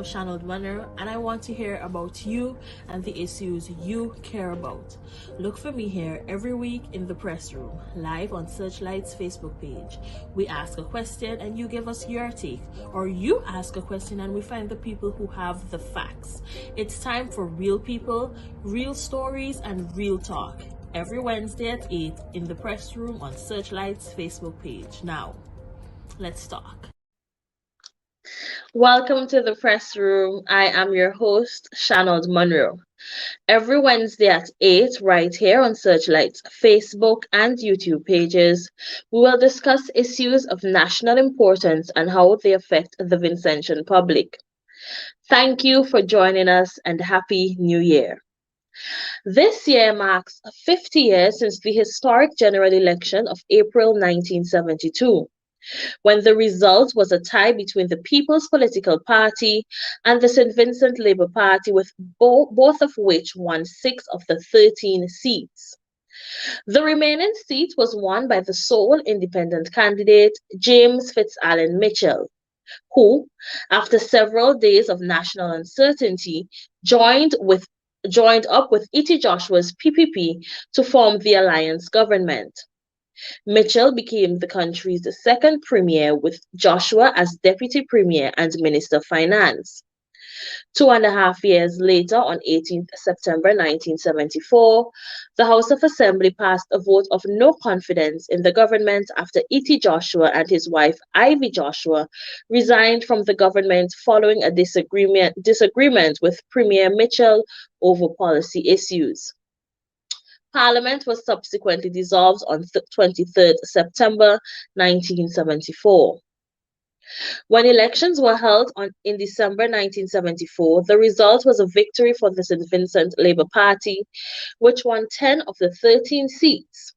Shannon Runner, and I want to hear about you and the issues you care about. Look for me here every week in the press room, live on Searchlight's Facebook page. We ask a question and you give us your take, or you ask a question and we find the people who have the facts. It's time for real people, real stories, and real talk. Every Wednesday at 8 in the press room on Searchlight's Facebook page. Now, let's talk. Welcome to the press room. I am your host, Shannon Monroe. Every Wednesday at 8, right here on Searchlight's Facebook and YouTube pages, we will discuss issues of national importance and how they affect the Vincentian public. Thank you for joining us and Happy New Year. This year marks 50 years since the historic general election of April 1972, when the result was a tie between the People's Political Party and the St Vincent Labour Party, with both of which won 6 of the 13 seats. The remaining seat was won by the sole independent candidate, James Fitzallen Mitchell, who, after several days of national uncertainty, joined up with E.T. Joshua's PPP to form the alliance government. Mitchell became the country's second premier, with Joshua as deputy premier and minister of finance. 2.5 years later, on 18th September 1974, the House of Assembly passed a vote of no confidence in the government after E.T. Joshua and his wife Ivy Joshua resigned from the government following a disagreement with Premier Mitchell over policy issues. Parliament was subsequently dissolved on 23rd September 1974. When elections were held in December 1974, the result was a victory for the St Vincent Labour Party, which won 10 of the 13 seats.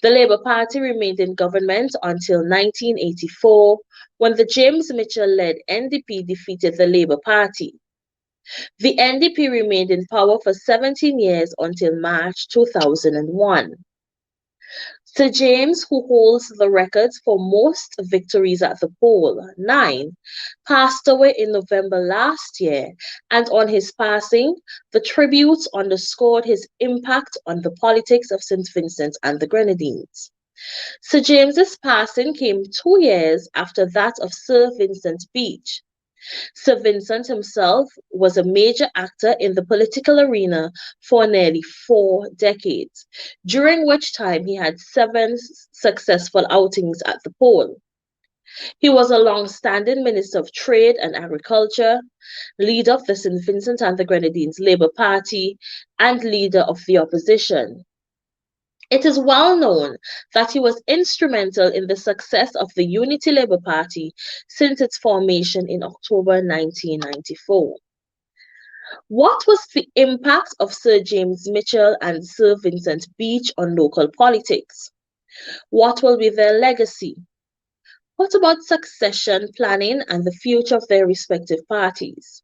The Labour Party remained in government until 1984, when the James Mitchell-led NDP defeated the Labour Party. The NDP remained in power for 17 years until March 2001. Sir James, who holds the records for most victories at the poll, 9, passed away in November last year, and on his passing, the tributes underscored his impact on the politics of St Vincent and the Grenadines. Sir James's passing came 2 years after that of Sir Vincent Beache. Sir Vincent himself was a major actor in the political arena for nearly 4 decades, during which time he had 7 successful outings at the poll. He was a long-standing Minister of Trade and Agriculture, leader of the St Vincent and the Grenadines Labour Party, and leader of the opposition. It is well known that he was instrumental in the success of the Unity Labour Party since its formation in October 1994. What was the impact of Sir James Mitchell and Sir Vincent Beache on local politics? What will be their legacy? What about succession planning and the future of their respective parties?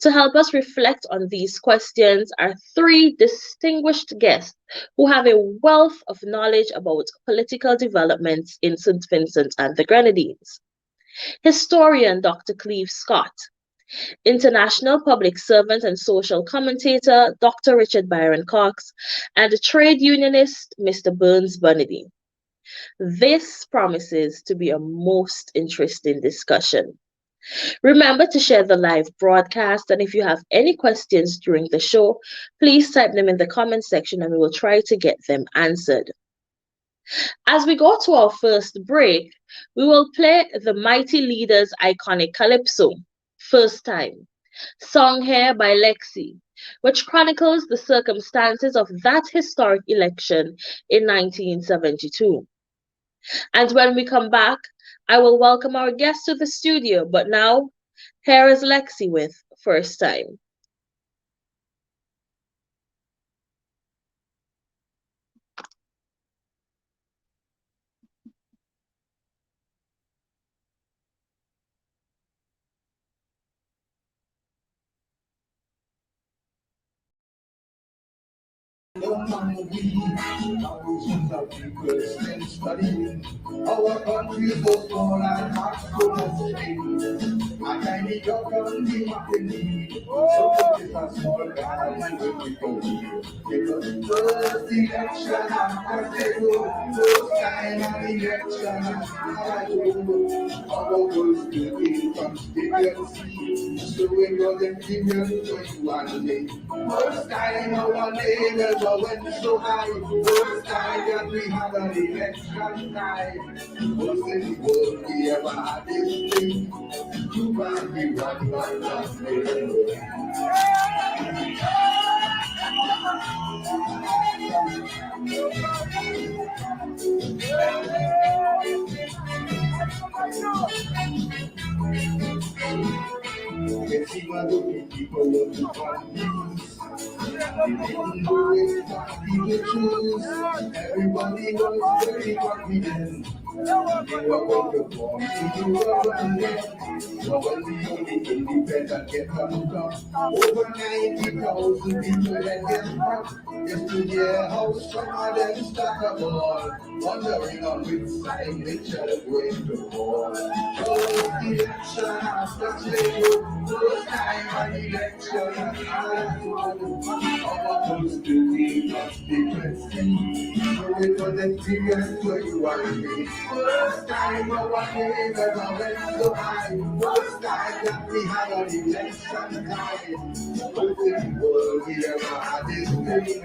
To help us reflect on these questions are 3 distinguished guests who have a wealth of knowledge about political developments in St. Vincent and the Grenadines. Historian Dr. Cleve Scott, international public servant and social commentator Dr. Richard Byron Cox, and trade unionist Mr. Burns Bunnedy. This promises to be a most interesting discussion. Remember to share the live broadcast, and if you have any questions during the show, please type them in the comment section and we will try to get them answered. As we go to our first break, we will play the Mighty Leaders' iconic calypso, First Time, sung here by Lexi, which chronicles the circumstances of that historic election in 1972. And when we come back, I will welcome our guests to the studio, but now, here is Lexi with First Time. Thousands of people still studying. Our country is so small and hearts full of pain. A tiny dog on the mountain. So it's a small guy with people. It was the first election after they go. First time an election our words to be constituency. So we got them figures for you and me. First time our neighbors went so high. First time that we had an election night. Most in the world we ever had this thing. You might be one by one. You see my little people want to find peace. They didn't know exactly the truth. Everybody was very confident. They were going to form to the government. But when the only independent get come up, over 90,000 people let them up. Just to hear how some of them start a ball, wondering on which side they are going to fall. First election after slavery, first time an election as one. Our constitution constituency, so it was a serious way you want me. First time our neighbors went so high, first time that we had an election time. First in the world we ever had this thing.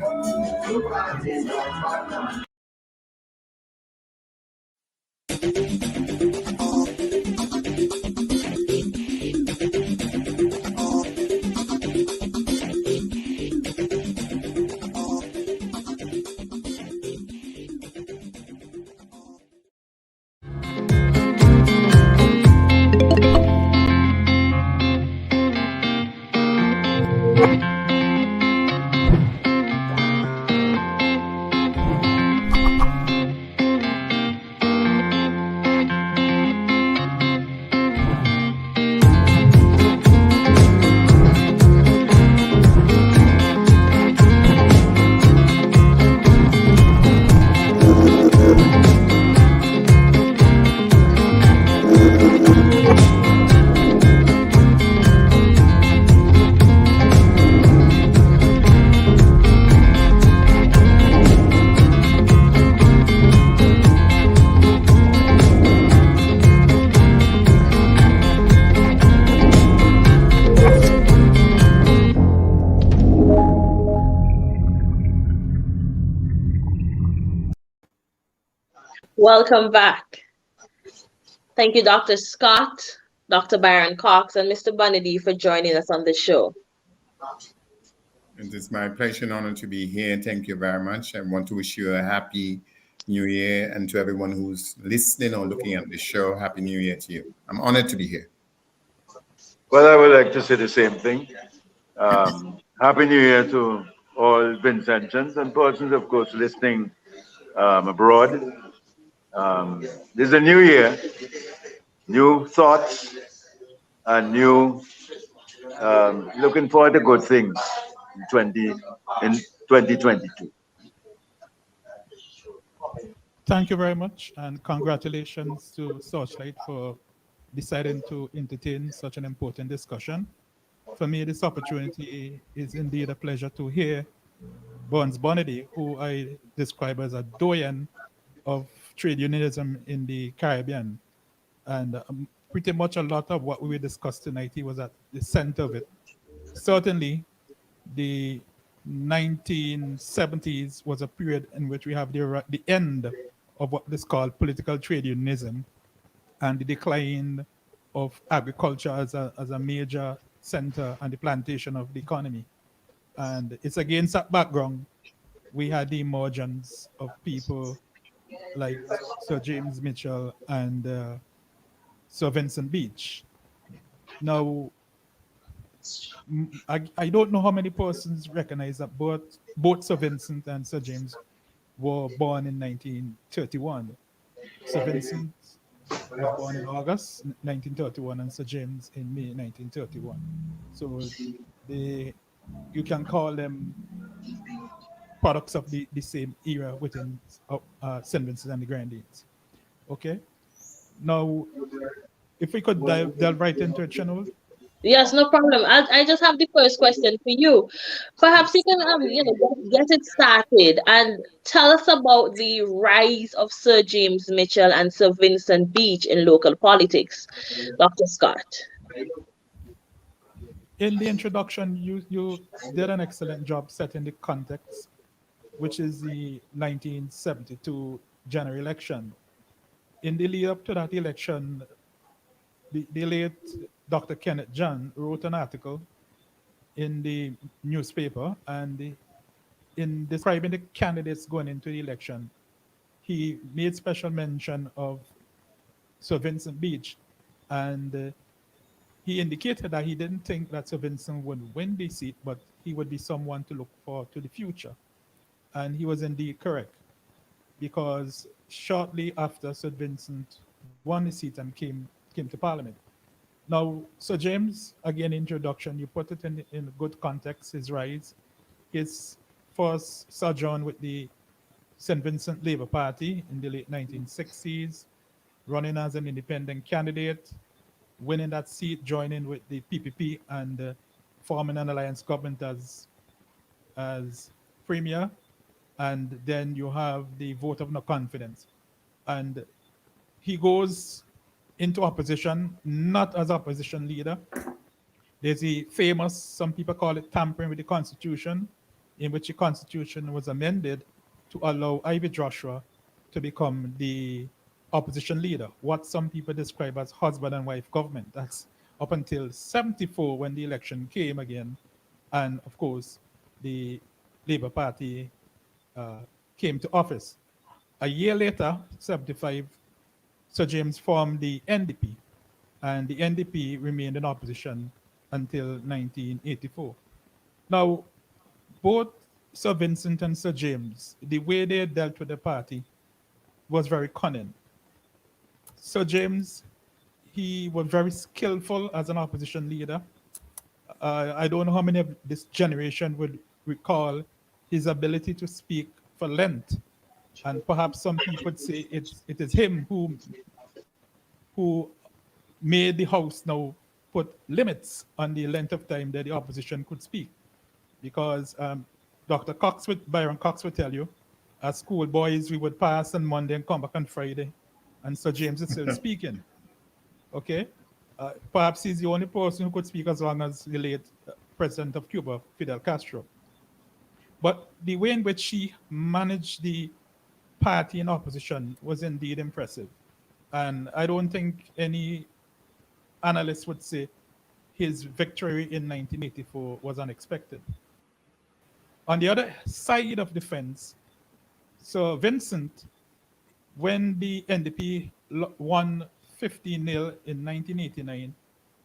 Welcome back. Thank you, Dr. Scott, Dr. Byron Cox, and Mr. Bunady for joining us on the show. It is my pleasure and honor to be here. Thank you very much. I want to wish you a happy New Year, and to everyone who's listening or looking at the show, Happy New Year to you. I'm honored to be here. Well, I would like to say the same thing. Happy New Year to all Vincentians and persons, of course, listening abroad. This is a new year, new thoughts, and new looking forward to good things in 2022. Thank you very much, and congratulations to Searchlight for deciding to entertain such an important discussion. For me, this opportunity is indeed a pleasure to hear Burns Bonady, who I describe as a doyen of trade unionism in the Caribbean. And pretty much a lot of what we discussed tonight, he was at the center of it. Certainly, the 1970s was a period in which we have the end of what is called political trade unionism and the decline of agriculture as a major center and the plantation of the economy. And it's against that background, we had the emergence of people like Sir James Mitchell and Sir Vincent Beache. Now, I don't know how many persons recognize that both Sir Vincent and Sir James were born in 1931. Sir Vincent was born in August 1931 and Sir James in May 1931. So you can call them products of the same era within St. Vincent and the Grenadines. Okay. Now, if we could delve right into it, Channel. Yes, no problem. I just have the first question for you. Perhaps you can get it started and tell us about the rise of Sir James Mitchell and Sir Vincent Beach in local politics, Dr. Scott. In the introduction, you did an excellent job setting the context, which is the 1972 general election. In the lead up to that election, the late Dr. Kenneth John wrote an article in the newspaper, and in describing the candidates going into the election, he made special mention of Sir Vincent Beach, and he indicated that he didn't think that Sir Vincent would win the seat, but he would be someone to look for to the future. And he was indeed correct, because shortly after Sir Vincent won the seat and came to Parliament. Now, Sir James, again, introduction, you put it in good context, his rise, his first sojourn with the St. Vincent Labour Party in the late 1960s, running as an independent candidate, winning that seat, joining with the PPP, and forming an alliance government as premier. And then you have the vote of no confidence. And he goes into opposition, not as opposition leader. There's a famous, some people call it tampering with the Constitution, in which the Constitution was amended to allow Ivy Joshua to become the opposition leader, what some people describe as husband and wife government. That's up until 74 when the election came again. And of course, the Labour Party came to office. A year later, 75, Sir James formed the NDP, and the NDP remained in opposition until 1984. Now, both Sir Vincent and Sir James, the way they dealt with the party was very cunning. Sir James, he was very skillful as an opposition leader. I don't know how many of this generation would recall his ability to speak for length. And perhaps some people would say it is him who made the House now put limits on the length of time that the opposition could speak. Because Dr. Byron Cox would tell you, as schoolboys, we would pass on Monday and come back on Friday, and Sir James is still speaking. Okay? Perhaps he's the only person who could speak as long as the late president of Cuba, Fidel Castro. But the way in which he managed the party in opposition was indeed impressive. And I don't think any analyst would say his victory in 1984 was unexpected. On the other side of the fence, Sir Vincent, when the NDP won 15-0 in 1989,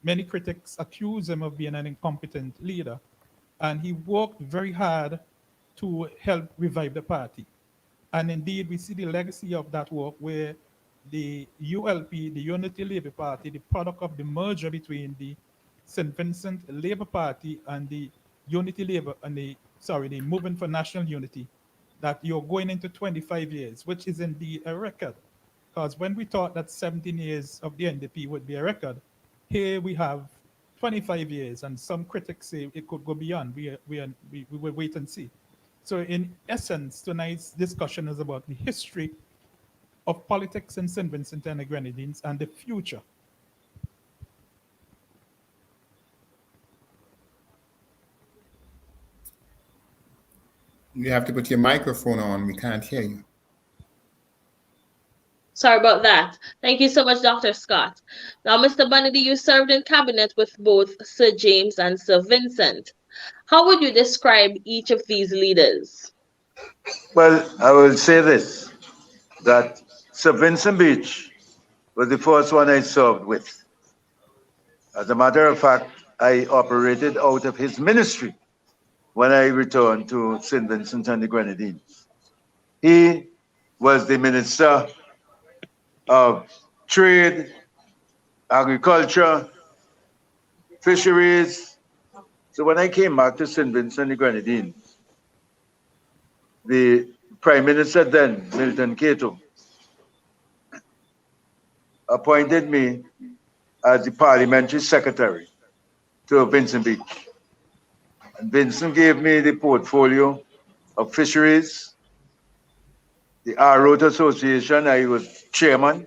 many critics accused him of being an incompetent leader, and he worked very hard to help revive the party. And indeed, we see the legacy of that work, where the ULP, the Unity Labour Party, the product of the merger between the St. Vincent Labour Party and the Unity Labour, and the Movement for National Unity, that you're going into 25 years, which is indeed a record. Because when we thought that 17 years of the NDP would be a record, here we have 25 years, and some critics say it could go beyond. We will wait and see. So in essence, tonight's discussion is about the history of politics in St. Vincent and the Grenadines and the future. You have to put your microphone on. We can't hear you. Sorry about that. Thank you so much, Dr. Scott. Now, Mr. Bundy, you served in cabinet with both Sir James and Sir Vincent. How would you describe each of these leaders? Well, I will say this, that Sir Vincent Beach was the first one I served with. As a matter of fact, I operated out of his ministry when I returned to St. Vincent and the Grenadines. He was the Minister of Trade, Agriculture, Fisheries. So when I came back to St. Vincent and the Grenadines, the Prime Minister then, Milton Cato, appointed me as the parliamentary secretary to Vincent Beache. And Vincent gave me the portfolio of fisheries, the Road Association. I was chairman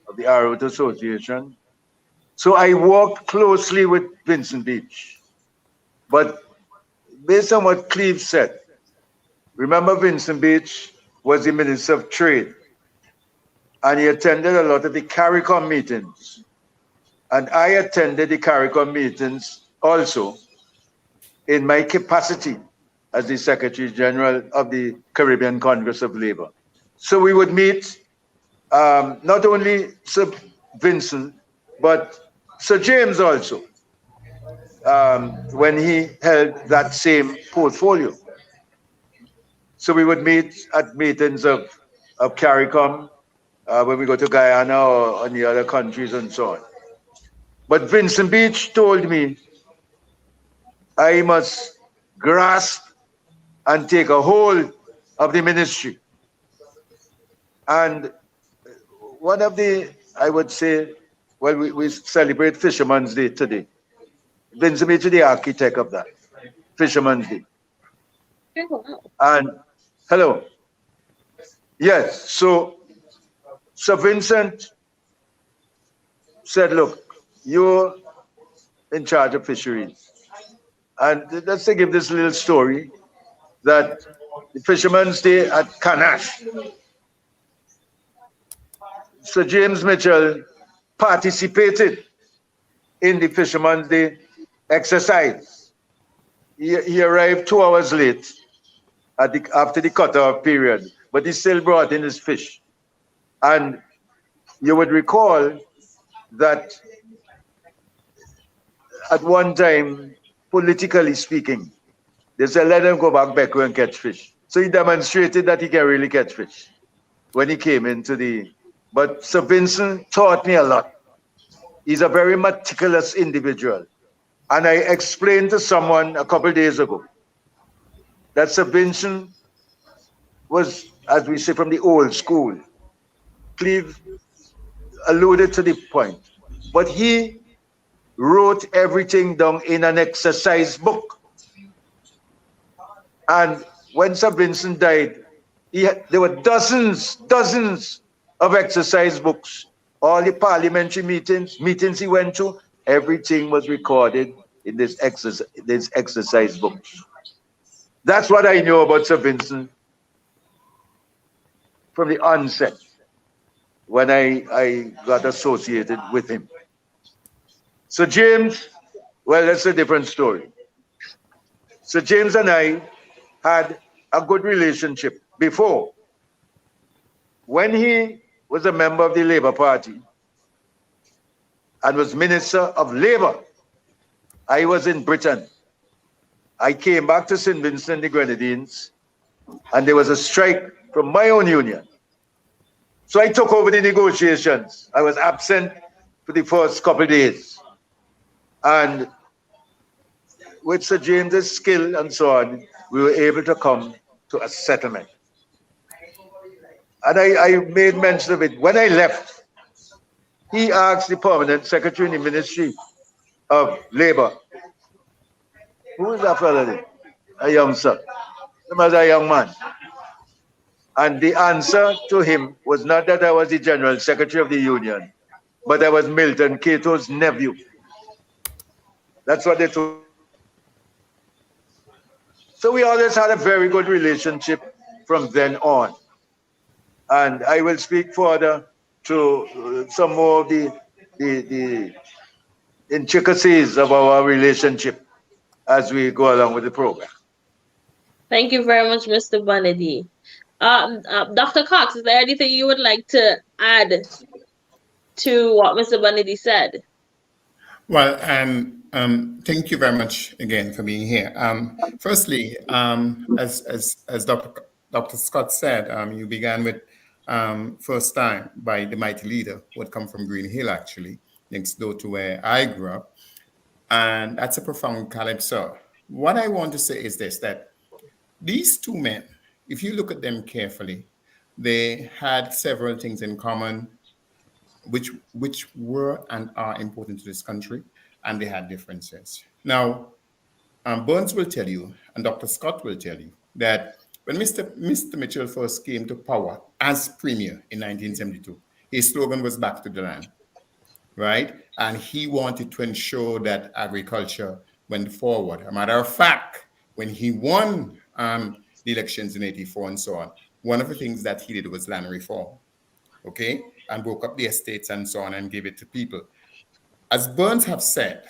of the Road Association. So I worked closely with Vincent Beache. But based on what Cleve said, remember Vincent Beache was the Minister of Trade, and he attended a lot of the CARICOM meetings. And I attended the CARICOM meetings also in my capacity as the Secretary General of the Caribbean Congress of Labour. So we would meet not only Sir Vincent, but Sir James also, when he held that same portfolio. So we would meet at meetings of CARICOM when we go to Guyana or any other countries and so on. But Vincent Beache told me I must grasp and take a hold of the ministry. And one of the, I would say, well, we celebrate Fisherman's Day today. Vincent Beache is the architect of that, Fisherman's Day. And hello. Yes, so Sir Vincent said, look, you're in charge of fisheries. And let's say give this little story that the Fisherman's Day at Canache, Sir James Mitchell participated in the Fisherman's Day exercise. He arrived 2 hours late after the cutoff period, but he still brought in his fish. And you would recall that at one time, politically speaking, they said, let him go back Becco and catch fish. So he demonstrated that he can really catch fish when he came into the... But Sir Vincent taught me a lot. He's a very meticulous individual. And I explained to someone a couple of days ago that Sir Vincent was, as we say, from the old school. Cleve alluded to the point. But he wrote everything down in an exercise book. And when Sir Vincent died, there were dozens of exercise books. All the parliamentary meetings he went to, everything was recorded in this exercise books. That's what I know about Sir Vincent from the onset when I got associated with him. So James, well, that's a different story. So James and I had a good relationship before. When he was a member of the Labour Party and was Minister of Labour, I was in Britain. I came back to St Vincent, the Grenadines, and there was a strike from my own union. So I took over the negotiations. I was absent for the first couple of days. And with Sir James's skill and so on, we were able to come to a settlement. And I made mention of it. When I left, he asked the permanent secretary in the Ministry of Labour, who is that fellow there? A youngster. He was a young man. And the answer to him was not that I was the General Secretary of the Union, but I was Milton Cato's nephew. That's what they told. So we always had a very good relationship from then on. And I will speak further to some more of the intricacies of our relationship as we go along with the program. Thank you very much, Mr. Bunady. Dr. Cox, is there anything you would like to add to what Mr. Bunady said? Well, thank you very much again for being here. Firstly, as Dr. Scott said, you began with First Time by the Mighty Leader, who had come from Green Hill, actually, next door to where I grew up. And that's a profound calypso. What I want to say is this, that these two men, if you look at them carefully, they had several things in common, which were and are important to this country, and they had differences. Now, Burns will tell you, and Dr. Scott will tell you, that when Mr. Mitchell first came to power as premier in 1972, his slogan was "Back to the Land," right? And he wanted to ensure that agriculture went forward. A matter of fact, when he won the elections in 84 and so on, one of the things that he did was land reform, okay? And broke up the estates and so on and gave it to people. As Burns has said,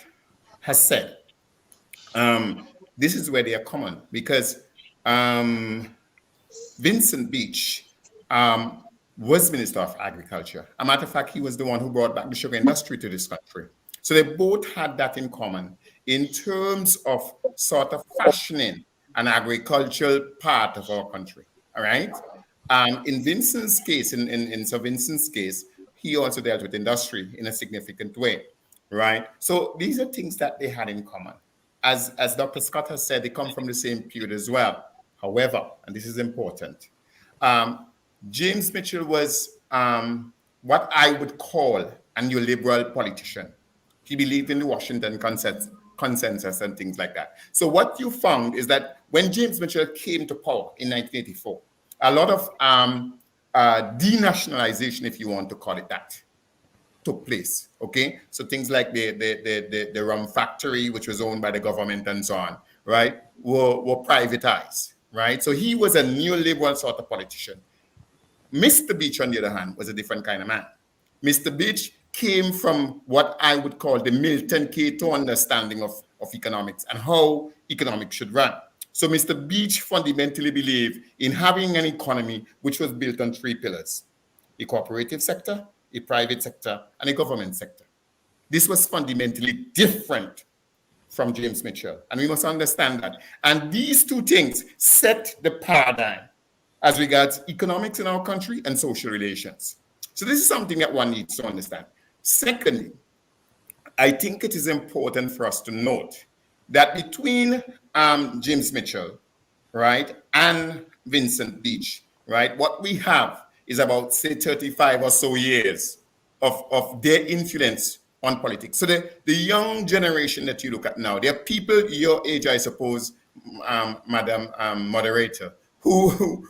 this is where they are common, because Vincent Beache was Minister of Agriculture. A matter of fact, he was the one who brought back the sugar industry to this country. So they both had that in common in terms of sort of fashioning an agricultural part of our country. All right. In Vincent's case, in Sir Vincent's case, he also dealt with industry in a significant way. Right. So these are things that they had in common. As Dr. Scott has said, they come from the same period as well. However, and this is important, James Mitchell was what I would call a neoliberal politician. He believed in the Washington consensus and things like that. So what you found is that when James Mitchell came to power in 1984, a lot of denationalization, if you want to call it that, took place. Okay, so things like the rum factory, which was owned by the government and so on, right, were privatized. Right, so he was a neoliberal sort of politician. Mr. Beache, on the other hand, was a different kind of man. Mr. Beache came from what I would call the Milton Cato understanding of economics and how economics should run. So Mr. Beache fundamentally believed in having an economy which was built on three pillars: a cooperative sector, a private sector, and a government sector. This was fundamentally different from James Mitchell, and we must understand that. And these two things set the paradigm as regards economics in our country and social relations. So this is something that one needs to understand. Secondly, I think it is important for us to note that between James Mitchell, right, and Vincent Beache, right, what we have is about, say, 35 or so years of their influence on politics. So the young generation that you look at now, there are people your age, I suppose, Madam Moderator, who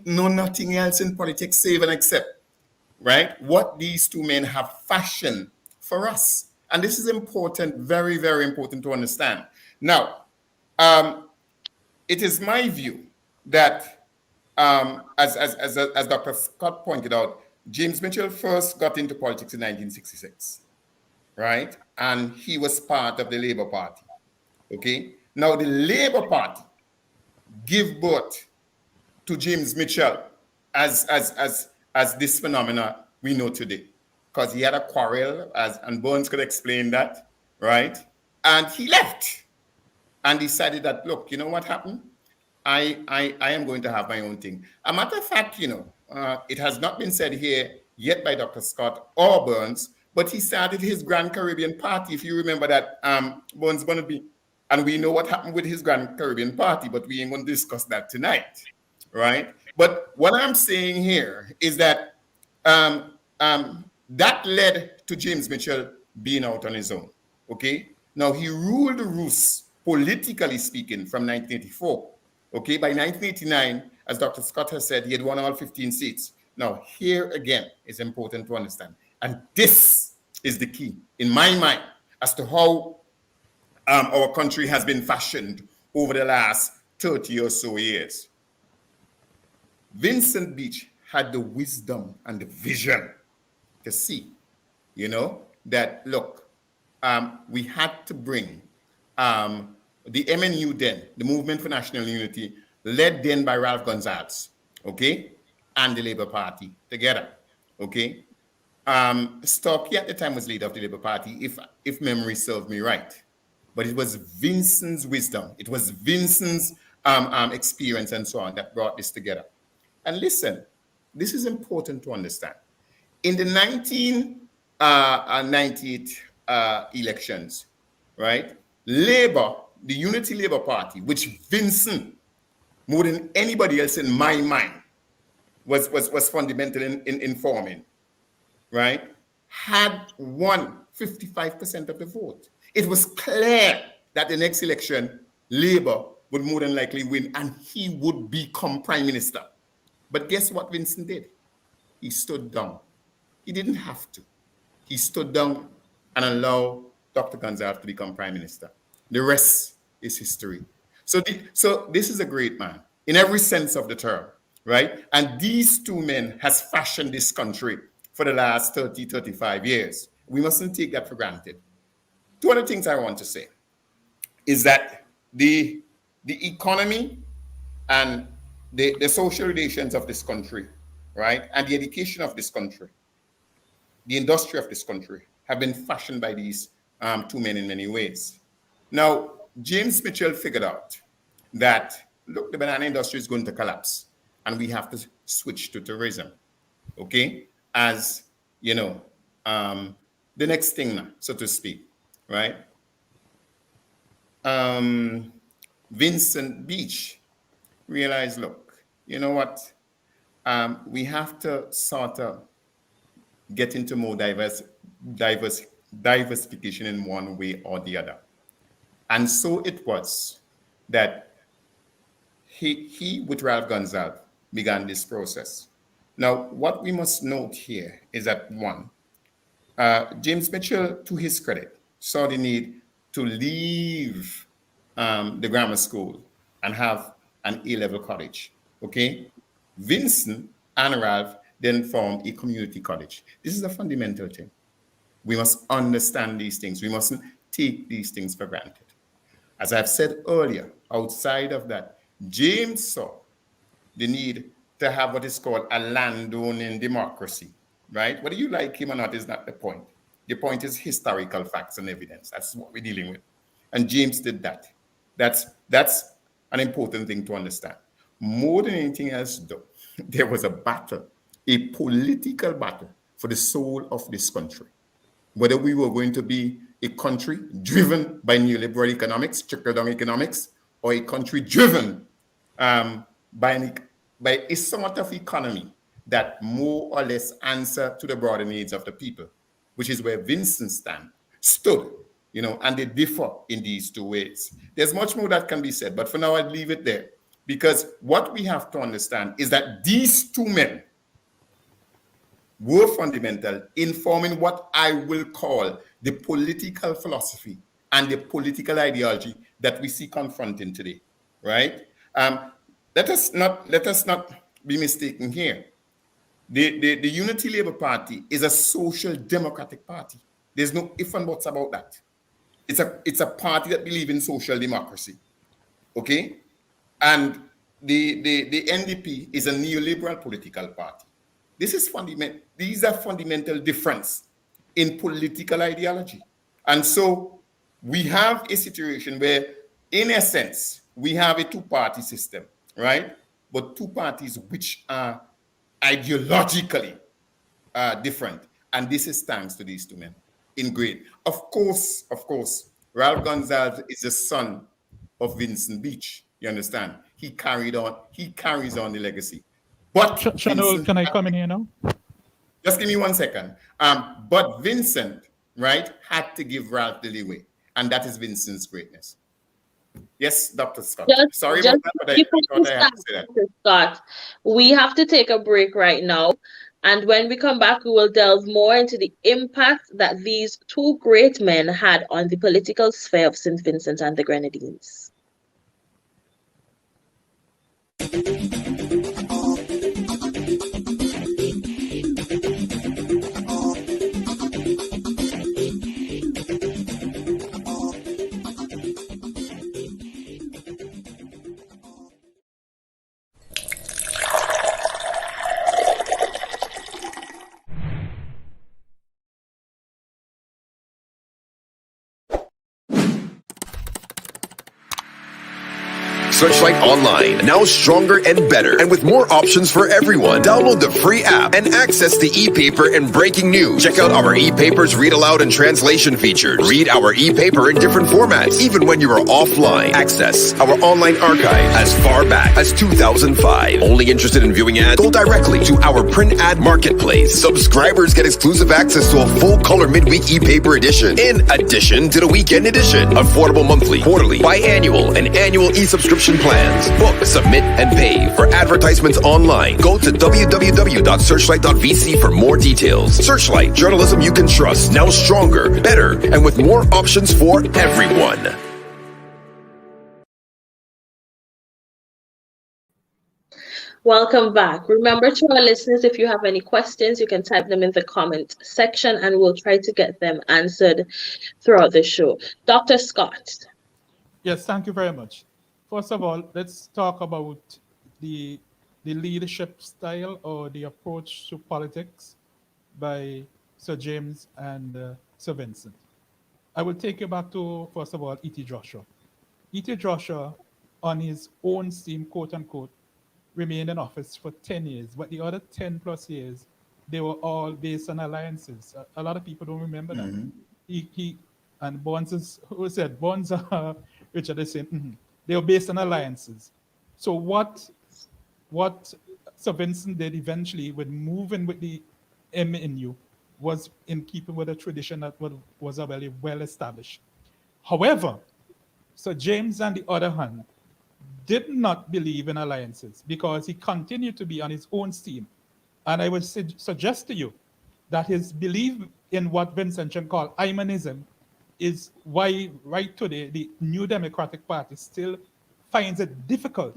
know nothing else in politics save and except, right, what these two men have fashioned for us. And this is important, very, very important to understand. Now, it is my view that, as Dr. Scott pointed out, James Mitchell first got into politics in 1966. Right? And he was part of the Labour Party. Okay? Now, the Labour Party gave birth to James Mitchell as this phenomena we know today. Because he had a quarrel, and Burns could explain that, right? And he left and decided that, look, you know what happened? I am going to have my own thing. A matter of fact, it has not been said here yet by Dr. Scott or Burns, but he started his Grand Caribbean Party, if you remember that, Burns Burnaby. And we know what happened with his Grand Caribbean Party, but we ain't going to discuss that tonight, right? But what I'm saying here is that that led to James Mitchell being out on his own, okay? Now, he ruled the roost, politically speaking, from 1984, okay? By 1989, as Dr. Scott has said, he had won all 15 seats. Now, here again is important to understand. And this is the key, in my mind, as to how our country has been fashioned over the last 30 or so years. Vincent Beache had the wisdom and the vision to see, that, look, we had to bring the MNU then, the Movement for National Unity, led then by Ralph Gonsalves, okay, and the Labour Party together, okay? Starkey at the time was leader of the Labour Party, if memory served me right. But it was Vincent's wisdom, it was Vincent's experience and so on that brought this together. And listen, this is important to understand. In the 1998 elections, right, Labour, the Unity Labour Party, which Vincent more than anybody else in my mind, was fundamental in forming, right, had won 55% of the vote. It was clear that the next election, Labour would more than likely win and he would become prime minister. But guess what Vincent did? He stood down. He didn't have to. He stood down and allowed Dr. Gonzalez to become prime minister. The rest is history. So this is a great man in every sense of the term, right? And these two men has fashioned this country for the last 30, 35 years. We mustn't take that for granted. Two other things I want to say is that the economy and the social relations of this country, right, and the education of this country, the industry of this country have been fashioned by these two men in many ways. Now, James Mitchell figured out that, look, the banana industry is going to collapse and we have to switch to tourism, okay, as, you know, the next thing now, so to speak, right? Vincent Beache realized, look, you know what, we have to sort of get into more diversification in one way or the other. And so it was that he with Ralph Gonzalez began this process. Now, what we must note here is that one, James Mitchell, to his credit, saw the need to leave the grammar school and have an A-level college, okay? Vincent and Ralph then formed a community college. This is a fundamental thing. We must understand these things. We mustn't take these things for granted. As I've said earlier, outside of that, James saw the need to have what is called a landowning democracy, right? Whether you like him or not is not the point. The point is historical facts and evidence. That's what we're dealing with. And James did that. That's an important thing to understand. More than anything else, though, there was a battle, a political battle for the soul of this country. Whether we were going to be a country driven by neoliberal economics, trickle-down economics, or a country driven by a sort of economy that more or less answer to the broader needs of the people, which is where Vincent stood, you know, and they differ in these two ways. There's much more that can be said, but for now, I'll leave it there. Because what we have to understand is that these two men were fundamental in forming what I will call the political philosophy and the political ideology that we see confronting today, right? Let us not be mistaken here. The Unity Labour Party is a social democratic party. There's no if and buts about that. It's a party that believes in social democracy, okay? And the NDP is a neoliberal political party. This is fundamental. These are fundamental difference in political ideology. And so we have a situation where, in essence, we have a two-party system, right? But two parties which are ideologically different. And this is thanks to these two men in grade. Of course, Ralph Gonzalez is the son of Vincent Beache. You understand? He carries on the legacy. But Chanel, can I come in here now? Just give me 1 second. But Vincent, right, had to give Ralph the leeway. And that is Vincent's greatness. Yes, Dr. Scott. Sorry about that, but I thought I had to say that. Scott, we have to take a break right now. And when we come back, we will delve more into the impact that these two great men had on the political sphere of St. Vincent and the Grenadines. Searchlight Online, now stronger and better, and with more options for everyone. Download the free app and access the e-paper and breaking news. Check out our e-paper's read aloud and translation features. Read our e-paper in different formats, even when you are offline. Access our online archive as far back as 2005. Only interested in viewing ads? Go directly to our print ad marketplace. Subscribers get exclusive access to a full-color midweek e-paper edition, in addition to the weekend edition. Affordable monthly, quarterly, biannual, and annual e-subscription plans. Book, submit, and pay for advertisements online. Go to www.searchlight.vc for more details. Searchlight, journalism you can trust. Now stronger, better, and with more options for everyone. Welcome back. Remember, to our listeners, if you have any questions, you can type them in the comment section and we'll try to get them answered throughout the show. Dr. Scott. Yes, thank you very much. First of all, let's talk about the leadership style or the approach to politics by Sir James and Sir Vincent. I will take you back to, first of all, E.T. Joshua. E.T. Joshua, on his own steam, quote unquote, remained in office for 10 years, but the other 10 plus years, they were all based on alliances. A lot of people don't remember that. He and Bonds is, who said, Bonds, Richard is saying, they were based on alliances. So what Sir Vincent did eventually with moving with the MNU was in keeping with a tradition that was already well established. However, Sir James, on the other hand, did not believe in alliances because he continued to be on his own steam. And I would suggest to you that his belief in what Vincent can call Imanism is why right today the New Democratic Party still finds it difficult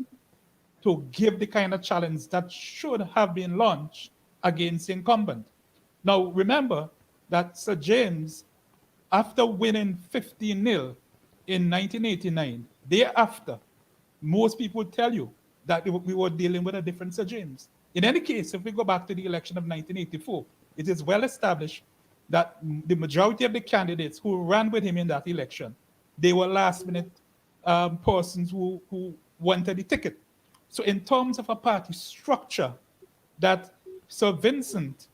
to give the kind of challenge that should have been launched against the incumbent. Now, remember that Sir James, after winning 15-0 in 1989, thereafter, most people would tell you that we were dealing with a different Sir James. In any case, if we go back to the election of 1984, it is well established that the majority of the candidates who ran with him in that election, they were last-minute persons who wanted the ticket. So in terms of a party structure, that Sir Vincent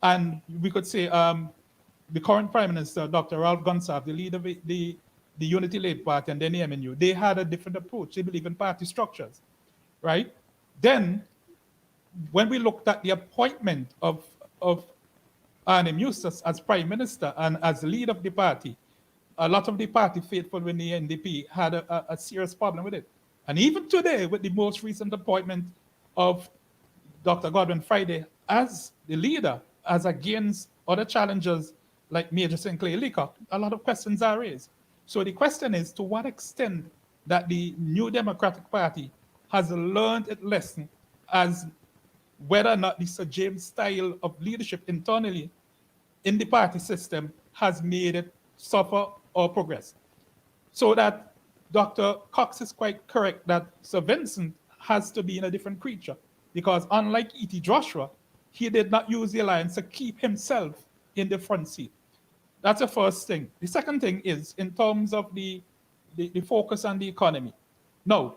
and we could say the current Prime Minister, Dr. Ralph Gonsalves, the leader of the Unity Labour Party and then the MNU, they had a different approach. They believe in party structures, right? Then, when we looked at the appointment of Arnim Eustace as Prime Minister and as leader of the party, a lot of the party faithful in the NDP had a serious problem with it. And even today, with the most recent appointment of Dr. Godwin Friday as the leader, as against other challengers like Major Sinclair Leacock, a lot of questions are raised. So the question is, to what extent that the New Democratic Party has learned its lesson as whether or not the Sir James style of leadership internally in the party system has made it suffer or progress. So that Dr. Cox is quite correct that Sir Vincent has to be in a different creature, because unlike E.T. Joshua, he did not use the alliance to keep himself in the front seat. That's the first thing. The second thing is in terms of the focus on the economy. No,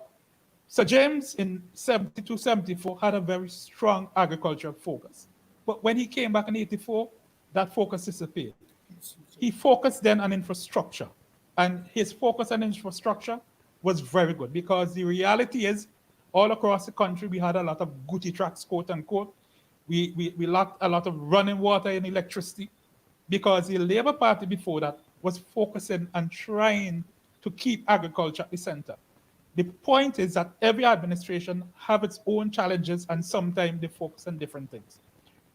Sir James in 72, 74 had a very strong agricultural focus. But when he came back in 84, that focus disappeared. He focused then on infrastructure. And his focus on infrastructure was very good, because the reality is all across the country, we had a lot of goody tracks, quote unquote. We lacked a lot of running water and electricity, because the Labour Party before that was focusing on trying to keep agriculture at the center. The point is that every administration have its own challenges, and sometimes they focus on different things.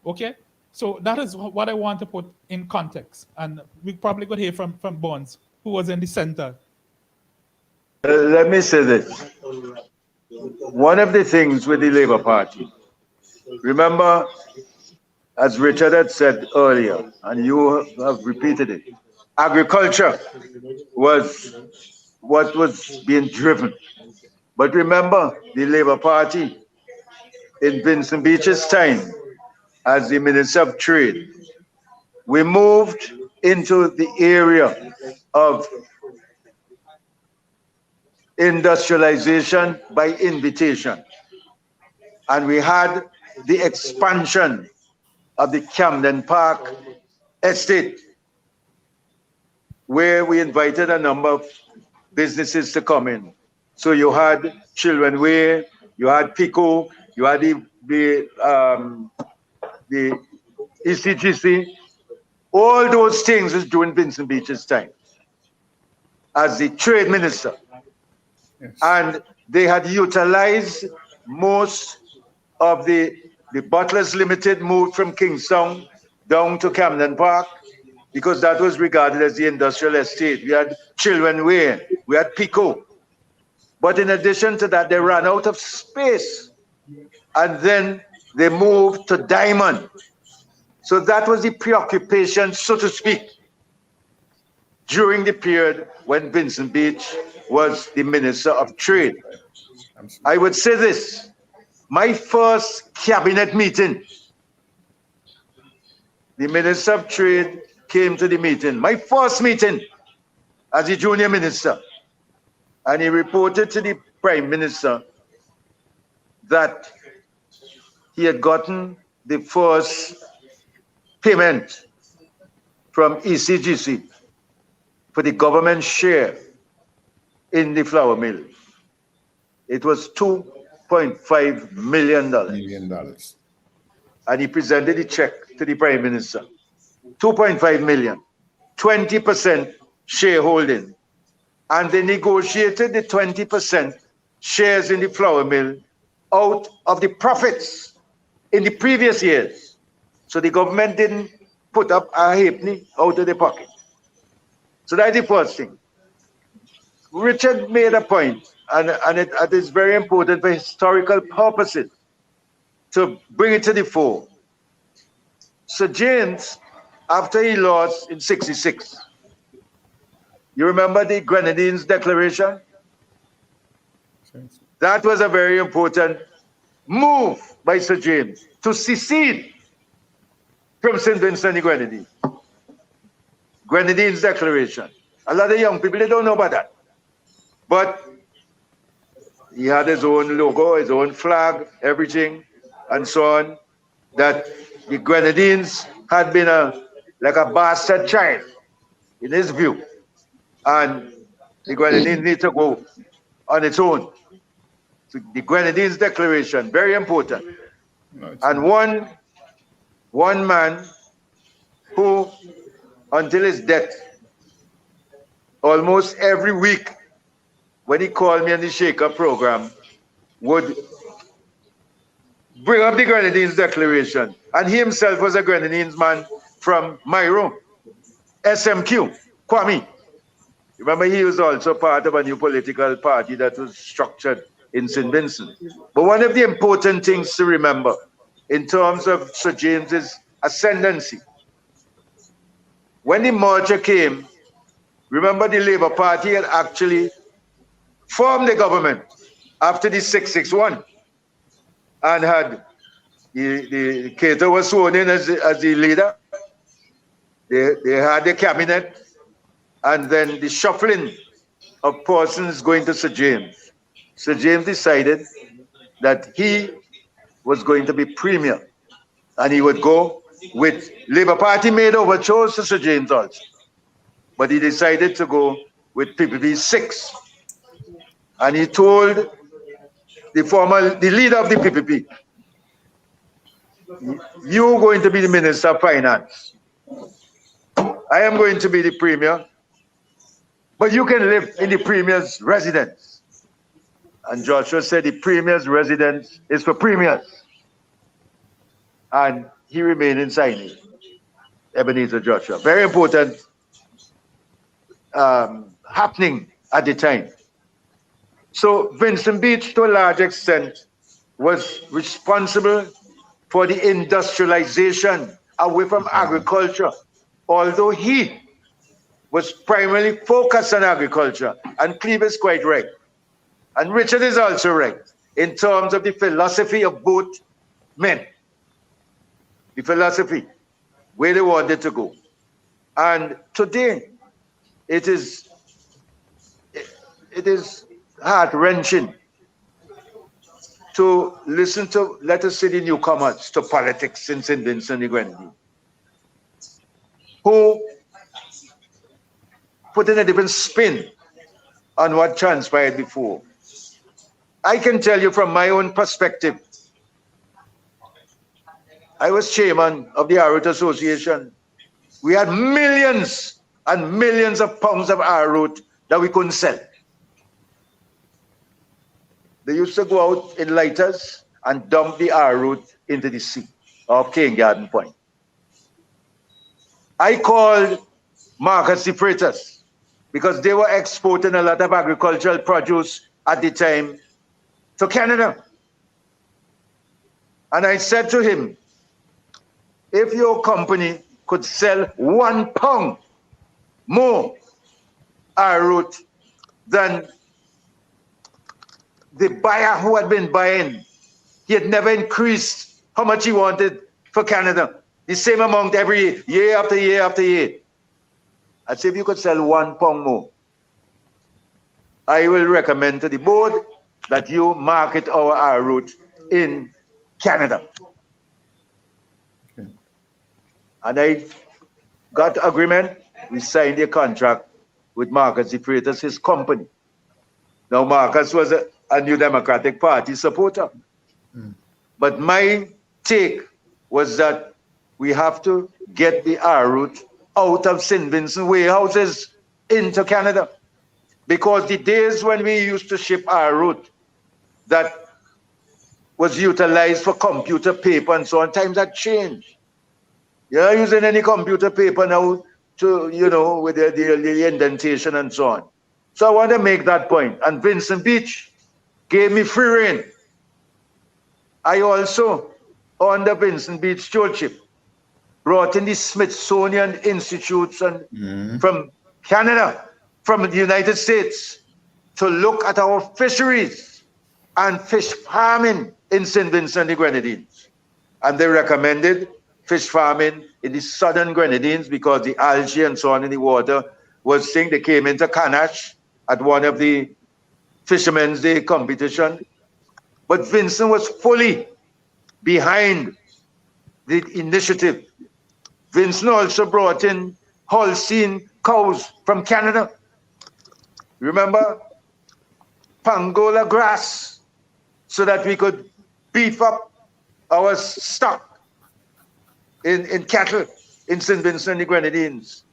Okay? So that is what I want to put in context. And we probably could hear from Bonds, who was in the center. Let me say this. One of the things with the Labour Party, remember, as Richard had said earlier, and you have repeated it, agriculture was what was being driven. But remember, the Labour Party in Vincent Beache's time as the Minister of Trade, we moved into the area of industrialization by invitation. And we had the expansion of the Camden Park estate, where we invited a number of businesses to come in. So you had Children Way, you had Pico, you had the ECGC. All those things was during Vincent Beache's time as the trade minister. Yes. And they had utilized most of the Butlers Limited moved from Kingstown down to Camden Park because that was regarded as the industrial estate. We had Children Way, we had Pico. But in addition to that, they ran out of space. And then they moved to Diamond. So that was the preoccupation, so to speak, during the period when Vincent Beache was the Minister of Trade. I would say this, my first cabinet meeting, the Minister of Trade came to the meeting, my first meeting as a junior minister, and he reported to the Prime Minister that he had gotten the first payment from ECGC for the government share in the flour mill. It was $2.5 million. And he presented the check to the Prime Minister. 2.5 million, 20% shareholding. And they negotiated the 20% shares in the flour mill out of the profits in the previous years. So the government didn't put up a halfpenny out of the pocket. So that's the first thing. Richard made a point, and it is very important for historical purposes to bring it to the fore. Sir James, after he lost in '66, you remember the Grenadines Declaration? That was a very important move by Sir James to secede from St Vincent and the Grenadines. Grenadines Declaration. A lot of young people, they don't know about that. But he had his own logo, his own flag, everything, and so on, that the Grenadines had been like a bastard child, in his view. And the Grenadines need to go on its own. So the Grenadines Declaration, very important. And one man who, until his death, almost every week, when he called me on the Shaker program, would bring up the Grenadines Declaration. And he himself was a Grenadines man from Myro, SMQ, Kwame. Remember, he was also part of a new political party that was structured in St. Vincent. But one of the important things to remember in terms of Sir James's ascendancy, when the merger came, remember the Labour Party had actually formed the government after the 661 and had the Cato was sworn in as the leader. They had the cabinet, and then the shuffling of persons going to Sir James. Sir James decided that he was going to be premier, and he would go with Labour Party made overtures to Sir James also. But he decided to go with PPP 6. And he told the leader of the PPP, you're going to be the Minister of Finance. I am going to be the premier, but you can live in the premier's residence. And Joshua said the premier's residence is for premiers. And he remained in signing, Ebenezer Joshua. Very important happening at the time. So Vincent Beache, to a large extent, was responsible for the industrialization away from agriculture, although he was primarily focused on agriculture. And Cleve is quite right. And Richard is also right in terms of the philosophy of both men. The philosophy, where they wanted to go. And today, it is heart-wrenching to listen to, let us say, the newcomers to politics in St Vincent and the Grenadines, who put in a different spin on what transpired before. I can tell you from my own perspective, I was chairman of the Arrowroot Association. We had millions and millions of pounds of arrowroot that we couldn't sell. They used to go out in lighters and dump the arrowroot into the sea off Cane Garden Point. I called Marcus de Freitas because they were exporting a lot of agricultural produce at the time to Canada. And I said to him, if your company could sell 1 pound more arrowroot than the buyer who had been buying, he had never increased how much he wanted for Canada. The same amount every year after year after year. I'd say if you could sell 1 pound more, I will recommend to the board that you market our arrowroot in Canada. Okay. And I got agreement. We signed a contract with Marcus de Freitas, his company. Now, Marcus was a New Democratic Party supporter. But my take was that we have to get the arrowroot out of St Vincent warehouses into Canada. Because the days when we used to ship arrowroot that was utilized for computer paper and so on, times had changed. You're not using any computer paper now to, you know, with the indentation and so on. So I want to make that point. And Vincent Beache gave me free rein. I also, under Vincent Beache stewardship, brought in the Smithsonian Institutes and from Canada, from the United States, to look at our fisheries and fish farming in St Vincent and the Grenadines. And they recommended fish farming in the southern Grenadines because the algae and so on in the water was thing. They came into Canache at one of the Fishermen's Day competition. But Vincent was fully behind the initiative. Vincent also brought in Holstein cows from Canada. Remember? Pangola grass, so that we could beef up our stock in cattle in St. Vincent and the Grenadines.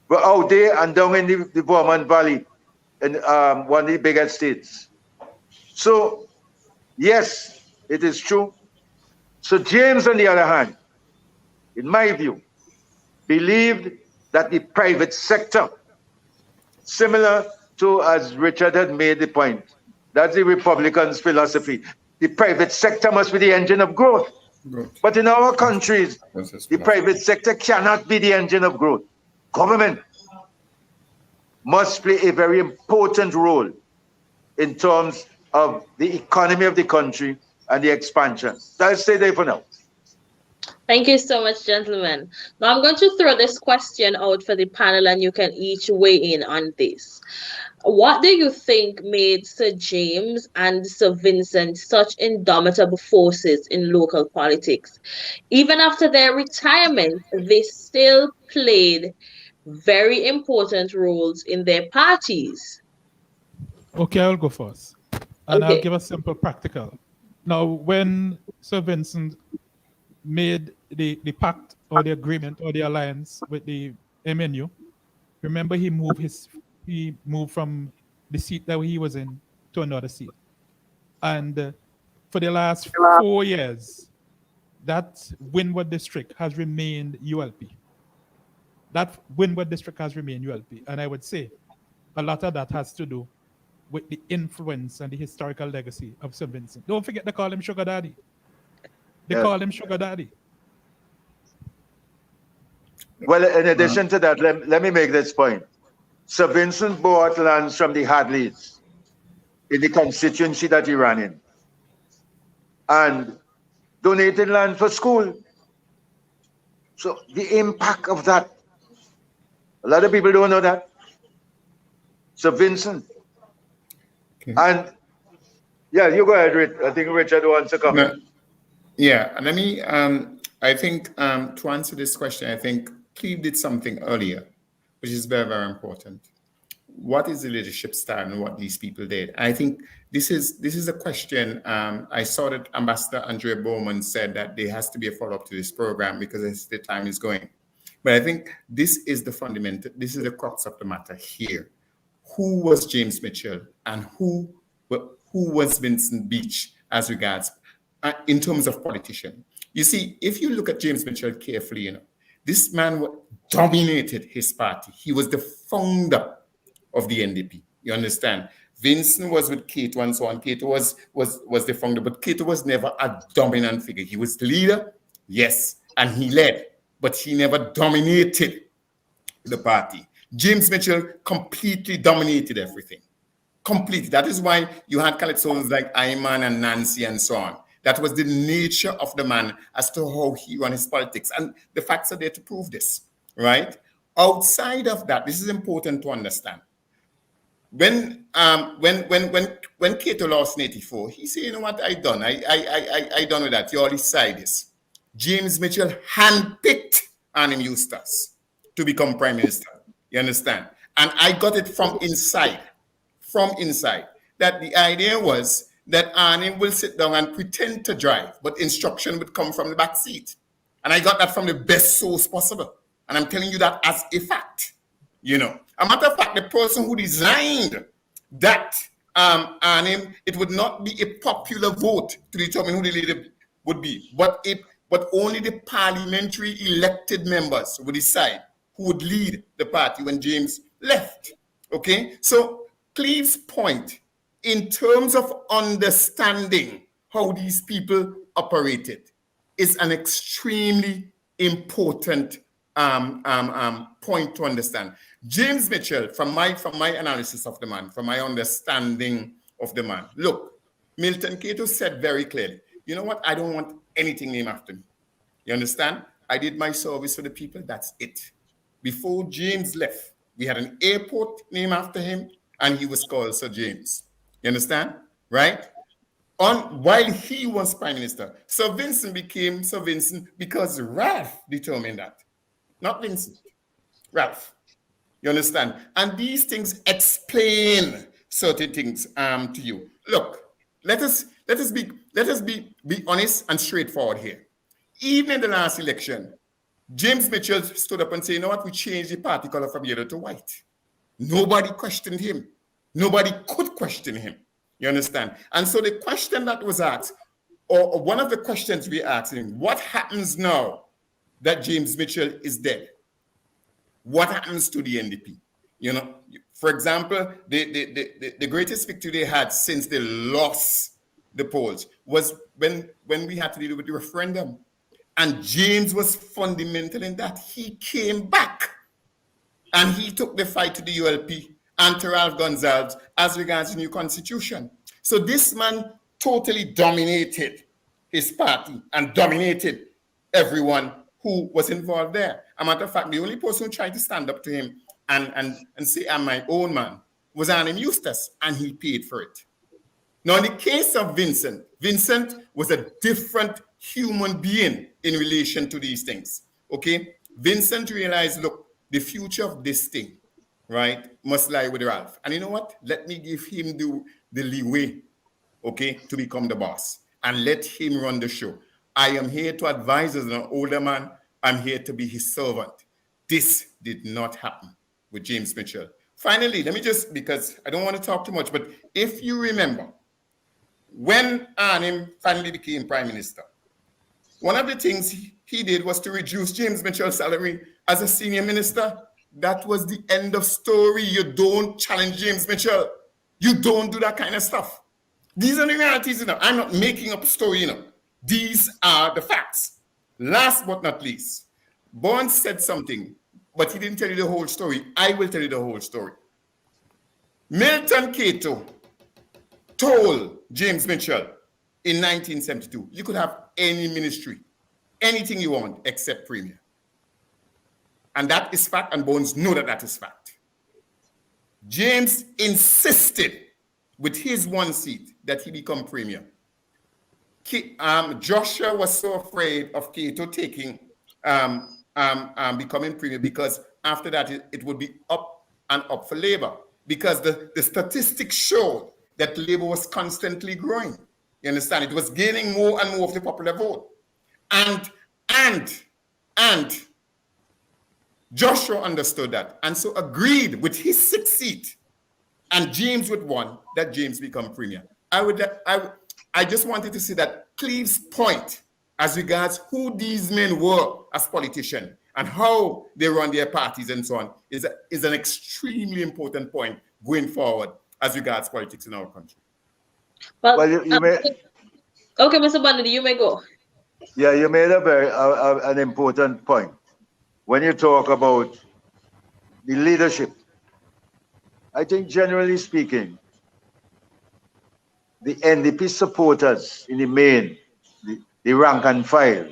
We're out there and down in the Vermont Valley, in one of the big estates. So, yes, it is true. So James, on the other hand, in my view, believed that the private sector, similar to as Richard had made the point, that's the Republicans' philosophy. The private sector must be the engine of growth. But in our countries, the private sector cannot be the engine of growth. Government must play a very important role in terms of the economy of the country and the expansion. So I'll stay there for now. Thank you so much, gentlemen. Now I'm going to throw this question out for the panel and you can each weigh in on this. What do you think made Sir James and Sir Vincent such indomitable forces in local politics? Even after their retirement, they still played very important roles in their parties. Okay, I'll go first. And Okay. I'll give a simple practical. Now, when Sir Vincent made the pact or the agreement or the alliance with the MNU, remember he moved from the seat that he was in to another seat. And for the last 4 years, that Windward district has remained ULP. That Windward district has remained ULP. And I would say a lot of that has to do with the influence and the historical legacy of St. Vincent. Don't forget they call him Sugar Daddy. They call him Sugar Daddy. Well, in addition to that, let me make this point. Sir Vincent bought lands from the Hadleys in the constituency that he ran in and donated land for school. So the impact of that, a lot of people don't know that. Sir Vincent Okay. And yeah, you go ahead, Rich. I think Richard wants to come in. Yeah, let me, I think to answer this question, I think Cleve did something earlier, which is very, very important. What is the leadership style and what these people did? I think this is a question. I saw that Ambassador Andrea Bowman said that there has to be a follow-up to this program because as the time is going. But I think this is the fundamental, this is the crux of the matter here. Who was James Mitchell and who was Vincent Beache as regards in terms of politician? You see, if you look at James Mitchell carefully, this man dominated his party. He was the founder of the NDP. You understand? Vincent was with Cato and so on. Cato was the founder, but Cato was never a dominant figure. He was the leader, yes, and he led, but he never dominated the party. James Mitchell completely dominated everything. Completely. That is why you had calypsos like Ayman and Nancy and so on. That was the nature of the man as to how he ran his politics. And the facts are there to prove this, right? Outside of that, this is important to understand. When Cato lost in 84, he said, you know what, I done with that. You all decide this. James Mitchell handpicked Arnim Eustace to become prime minister. You understand? And I got it from inside. That the idea was that Arnim will sit down and pretend to drive, but instruction would come from the back seat. And I got that from the best source possible. And I'm telling you that as a fact. A matter of fact, the person who designed that Arnim, it would not be a popular vote to determine who the leader would be, but only the parliamentary elected members would decide who would lead the party when James left. Okay, so Cleve's point in terms of understanding how these people operated is an extremely important point to understand. James Mitchell, from my analysis of the man, from my understanding of the man, look, Milton Cato said very clearly, you know what, I don't want anything named after me. You understand? I did my service for the people, that's it. Before James left, we had an airport named after him, and he was called Sir James. You understand? Right? While he was prime minister, Sir Vincent became Sir Vincent because Ralph determined that. Not Vincent, Ralph. You understand? And these things explain certain things to you. Look, let us be honest and straightforward here. Even in the last election, James Mitchell stood up and said, you know what, we changed the party color from yellow to white. Nobody questioned him. Nobody could question him. You understand? And so the question that was asked, or one of the questions we asked him, what happens now that James Mitchell is dead? What happens to the NDP? For example, the greatest victory they had since they lost the polls was when we had to deal with the referendum. And James was fundamental in that. He came back and he took the fight to the ULP and to Ralph Gonsalves as regards the new constitution. So this man totally dominated his party and dominated everyone who was involved there. A matter of fact, the only person who tried to stand up to him and say, I'm my own man, was Arnim Eustace, and he paid for it. Now, in the case of Vincent, Vincent was a different human being in relation to these things, okay? Vincent realized, look, the future of this thing, right, must lie with Ralph. And you know what? Let me give him the leeway, okay, to become the boss, and let him run the show. I am here to advise as an older man. I'm here to be his servant. This did not happen with James Mitchell. Finally, let me just, because I don't want to talk too much, but if you remember, when Arnim finally became prime minister, one of the things he did was to reduce James Mitchell's salary as a senior minister. That was the end of story. You don't challenge James Mitchell. You don't do that kind of stuff. These are the realities, I'm not making up a story, These are the facts. Last but not least, Barnes said something, but he didn't tell you the whole story. I will tell you the whole story. Milton Cato told James Mitchell in 1972, you could have any ministry, anything you want except premier. And that is fact, and Bones know that is fact. James insisted with his one seat that he become premier. Joshua was so afraid of Cato taking becoming premier because after that it would be up and up for Labour, because the statistics showed that Labour was constantly growing. You understand? It was gaining more and more of the popular vote. And Joshua understood that and so agreed with his 6th seat and James with 1 that James become premier. I just wanted to see that Cleve's point as regards who these men were as politicians and how they run their parties and so on is an extremely important point going forward as regards politics in our country. Well, you may. Okay, Mr. Bundy, you may go. Yeah, you made a very an important point when you talk about the leadership. I think generally speaking, the NDP supporters in the main, the rank and file,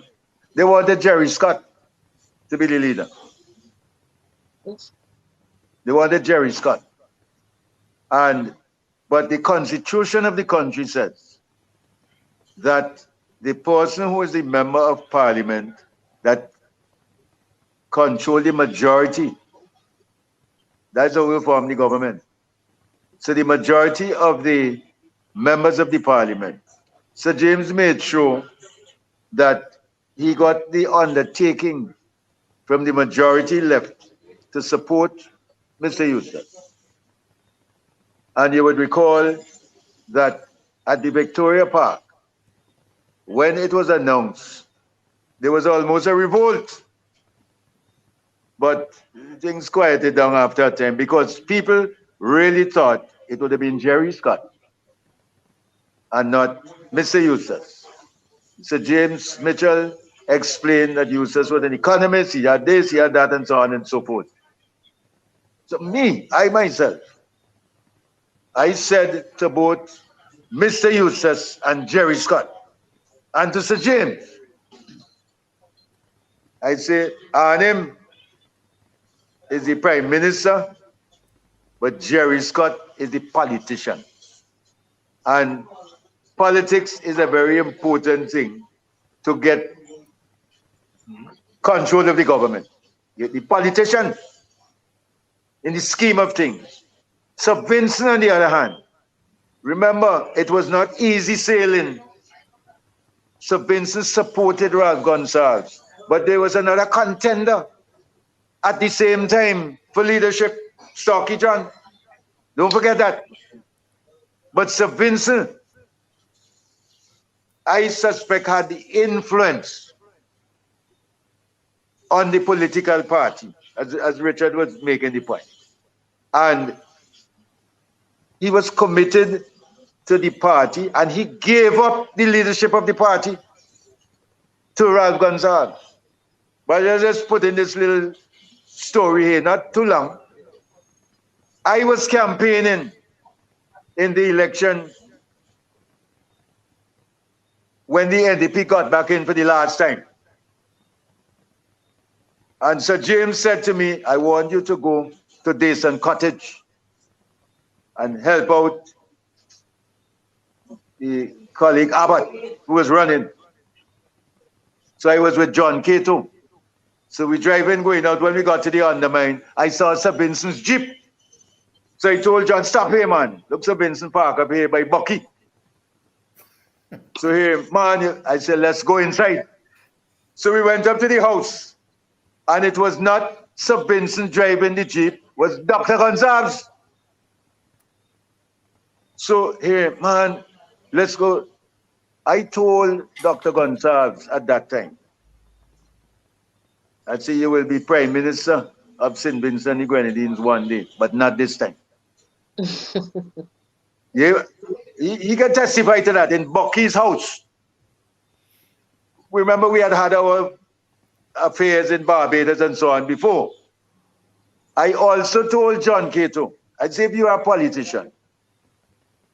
they wanted Jerry Scott to be the leader. They wanted Jerry Scott. But the constitution of the country says that the person who is the member of parliament that control the majority, that's how we form the government. So the majority of the members of the parliament. Sir James made sure that he got the undertaking from the majority left to support Mr. Eustace. And you would recall that at the Victoria Park, when it was announced, there was almost a revolt. But things quieted down after a time because people really thought it would have been Jerry Scott and not Mr. Eustace. Sir James Mitchell explained that Eustace was an economist, he had this, he had that, and so on and so forth. So I myself, I said to both Mr. Eustace and Jerry Scott, and to Sir James, I say, Arnhem is the Prime Minister, but Jerry Scott is the politician. And politics is a very important thing to get control of the government. The politician, in the scheme of things. St Vincent, on the other hand, remember, it was not easy sailing. St Vincent supported Ralph Gonsalves, but there was another contender at the same time for leadership, Stocky John. Don't forget that. But St Vincent, I suspect, had the influence on the political party, as Richard was making the point. And he was committed to the party, and he gave up the leadership of the party to Ralph Gonsalves. But I just put in this little story here, not too long. I was campaigning in the election when the NDP got back in for the last time. And Sir James said to me, I want you to go to Dayson Cottage and help out the colleague Abbott, who was running. So I was with John Cato. So we driving, going out. When we got to the undermine, I saw Sir Vincent's Jeep. So I told John, stop here, man. Look, Sir Vincent Park up here by Bucky. So here, man, I said, let's go inside. So we went up to the house. And it was not Sir Vincent driving the Jeep, it was Dr. Gonsalves. So here, man, let's go. I told Dr. Gonsalves at that time, I said, you will be Prime Minister of St Vincent and the Grenadines one day, but not this time. Yeah, he can testify to that in Bucky's house. Remember, we had our affairs in Barbados and so on before. I also told John Cato, I said, if you are a politician,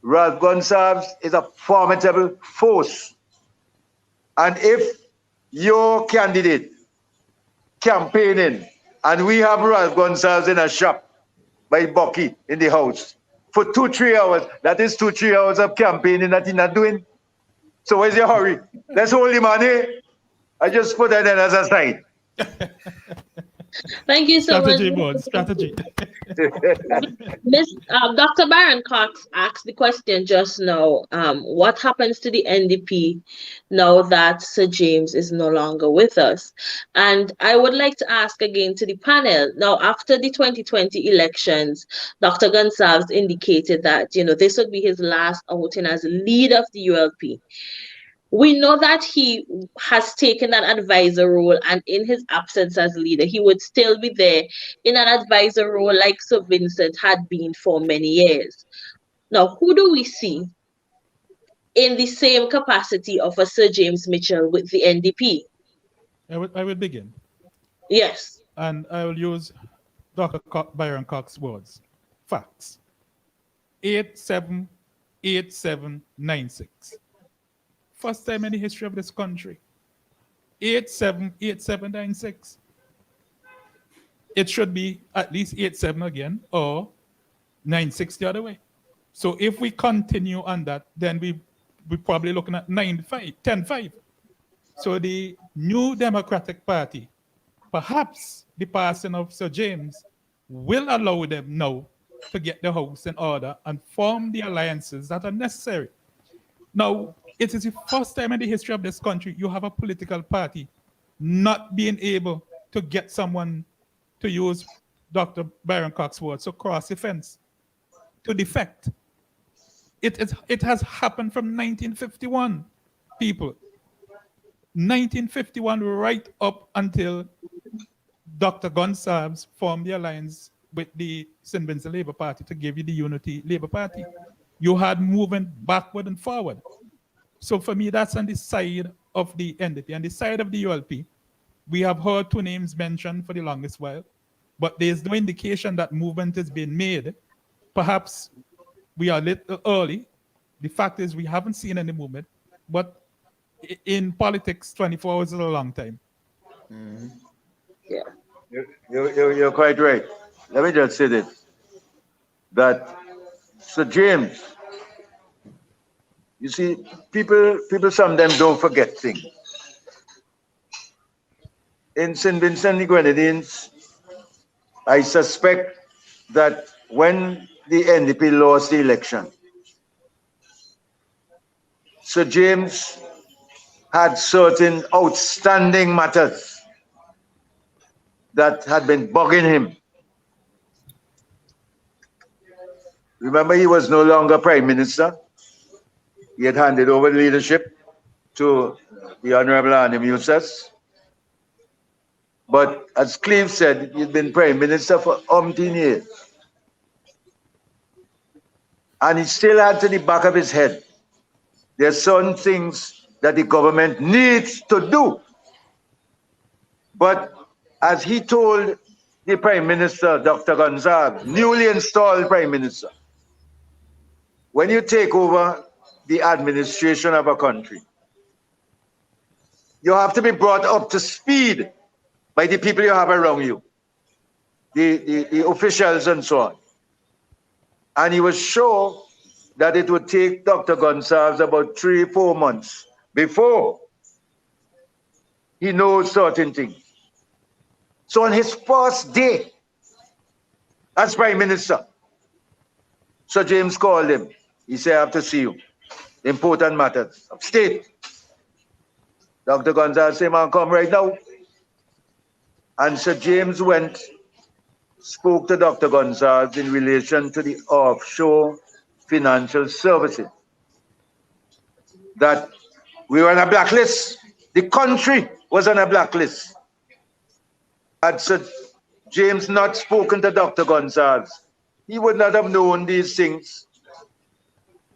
Ralph Gonsalves is a formidable force. And if your candidate campaigning and we have Ralph Gonsalves in a shop by Bucky in the house, for 2-3 hours. That is 2-3 hours of campaigning that he's not doing. So where's your hurry? Let's hold him on here. I just put that in as a side. Thank you so much. Strategy, board, strategy. Dr. Baron Cox asked the question just now. What happens to the NDP now that Sir James is no longer with us? And I would like to ask again to the panel. Now, after the 2020 elections, Dr. Gonsalves indicated that, this would be his last outing as leader of the ULP. We know that he has taken an advisor role, and in his absence as leader, he would still be there in an advisor role like St Vincent had been for many years. Now, who do we see in the same capacity of a Sir James Mitchell with the NDP? I will begin. Yes. And I will use Dr. Byron Cox's words. Facts. 878796. First time in the history of this country. 878796. It should be at least 87 again or 96 the other way. So if we continue on that, then we're probably looking at 10-5. So the New Democratic Party, perhaps the passing of Sir James, will allow them now to get the house in order and form the alliances that are necessary. Now, it is the first time in the history of this country you have a political party not being able to get someone, to use Dr. Byron Cox's words, to cross the fence, to defect. It has happened from 1951, people. 1951 right up until Dr. Gonsalves formed the alliance with the St Vincent Labour Party to give you the Unity Labour Party. You had movement backward and forward. So for me, that's on the side of the NDP. On the side of the ULP, we have heard two names mentioned for the longest while, but there's no indication that movement is being made. Perhaps we are a little early. The fact is we haven't seen any movement, but in politics, 24 hours is a long time. Mm-hmm. Yeah. You're quite right. Let me just say this, that Sir James, you see, people sometimes don't forget things. In St Vincent, the Grenadines, I suspect that when the NDP lost the election, Sir James had certain outstanding matters that had been bugging him. Remember, he was no longer Prime Minister. He had handed over the leadership to the Honorable Annie Musas. But as Cleve said, he'd been Prime Minister for umpteen years. And he still had to the back of his head, there are certain things that the government needs to do. But as he told the Prime Minister, Dr. Gonsalves, newly installed Prime Minister, when you take over the administration of a country, you have to be brought up to speed by the people you have around you, the officials and so on. And he was sure that it would take Dr. Gonsalves about 3-4 months before he knows certain things. So on his first day as Prime Minister, Sir James called him. He said, I have to see you. Important matters of state. Dr. Gonsalves said, man, come right now. And Sir James went, spoke to Dr. Gonsalves in relation to the offshore financial services. That we were on a blacklist. The country was on a blacklist. Had Sir James not spoken to Dr. Gonsalves, he would not have known these things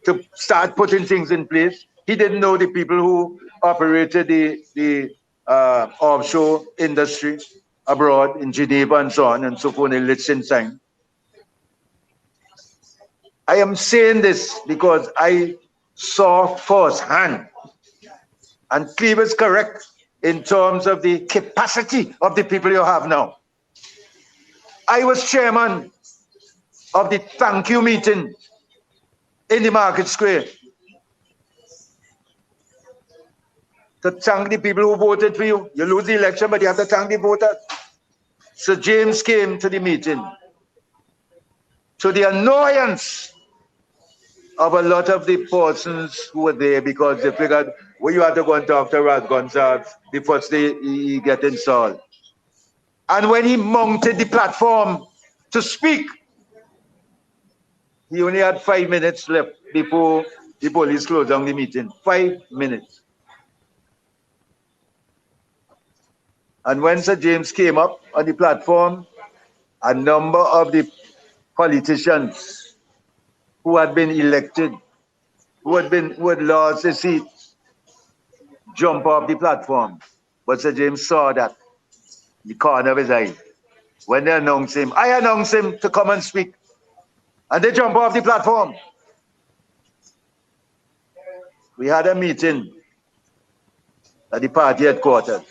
to start putting things in place. He didn't know the people who operated the offshore industry abroad in Geneva and so on and so forth in Liechtenstein. I am saying this because I saw firsthand, and Cleve is correct in terms of the capacity of the people you have now. I was chairman of the thank you meeting in the market square to thank the people who voted for you. You lose the election, but you have to thank the voters. Sir James came to the meeting to the annoyance of a lot of the persons who were there because they figured, well, you have to go and talk to Ras Gonzalez the first day he get installed. And when he mounted the platform to speak, he only had 5 minutes left before the police closed down the meeting. 5 minutes. And when Sir James came up on the platform, a number of the politicians who had been elected, who had lost their seat, jump off the platform. But Sir James saw that in the corner of his eye. When they announced him, I announced him to come and speak. And they jump off the platform. We had a meeting at the party headquarters.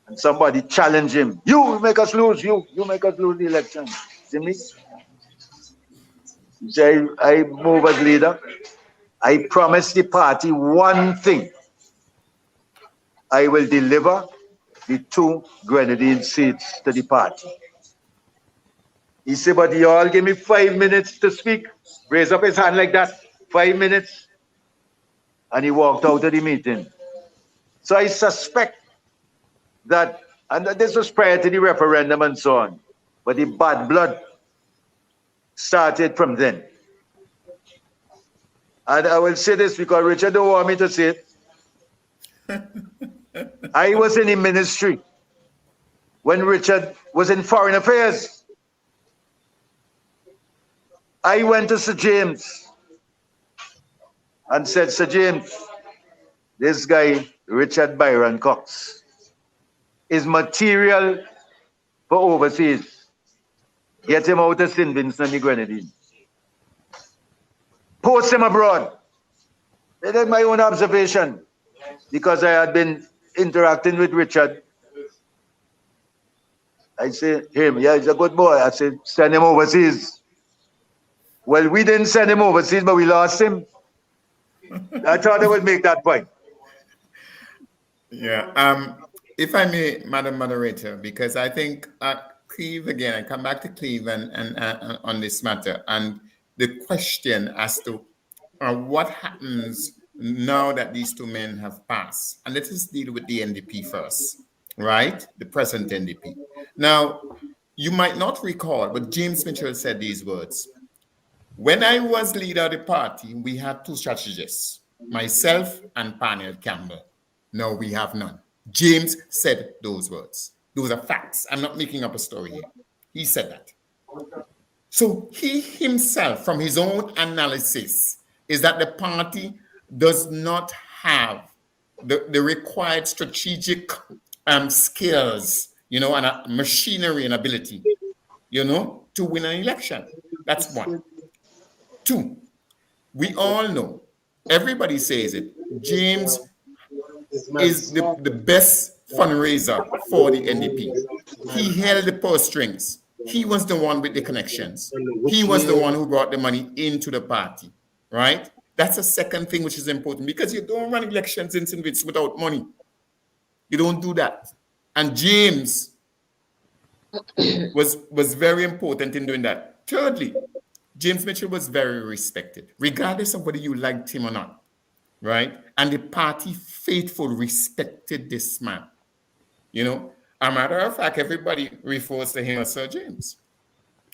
And somebody challenged him. You make us lose, you make us lose the election. See me? He said, I move as leader. I promise the party one thing. I will deliver the 2 Grenadine seats to the party. He said, but you all give me 5 minutes to speak. Raise up his hand like that. 5 minutes. And he walked out of the meeting. So I suspect that, and this was prior to the referendum and so on, but the bad blood started from then. And I will say this because Richard don't want me to say it. I was in the ministry when Richard was in foreign affairs. I went to Sir James and said, Sir James, this guy, Richard Byron Cox, is material for overseas. Get him out of St Vincent and the Grenadines. Post him abroad. That's my own observation because I had been interacting with Richard. I say, him, yeah, he's a good boy. I said, send him overseas. Well, we didn't send him overseas, but we lost him. I thought I would make that point. Yeah. If I may, Madam Moderator, because I think Cleve again, I come back to Cleve and on this matter and the question as to what happens now that these 2 men have passed. And let us deal with the NDP first, right? The present NDP. Now, you might not recall, but James Mitchell said these words. When I was leader of the party, we had 2 strategists, myself and Parnell Campbell. No, we have none. James said those words. Those are facts. I'm not making up a story here. He said that. So he himself, from his own analysis, is that the party does not have the required strategic skills, and a machinery and ability, to win an election. That's one. 2, we all know, everybody says it, James is the best fundraiser for the NDP. He held the purse strings. He was the one with the connections. He was the one who brought the money into the party, right? That's a second thing which is important because you don't run elections in St. Vincent without money. You don't do that. And James was very important in doing that. Thirdly, James Mitchell was very respected, regardless of whether you liked him or not, right? And the party faithful respected this man. A matter of fact, everybody refers to him as Sir James.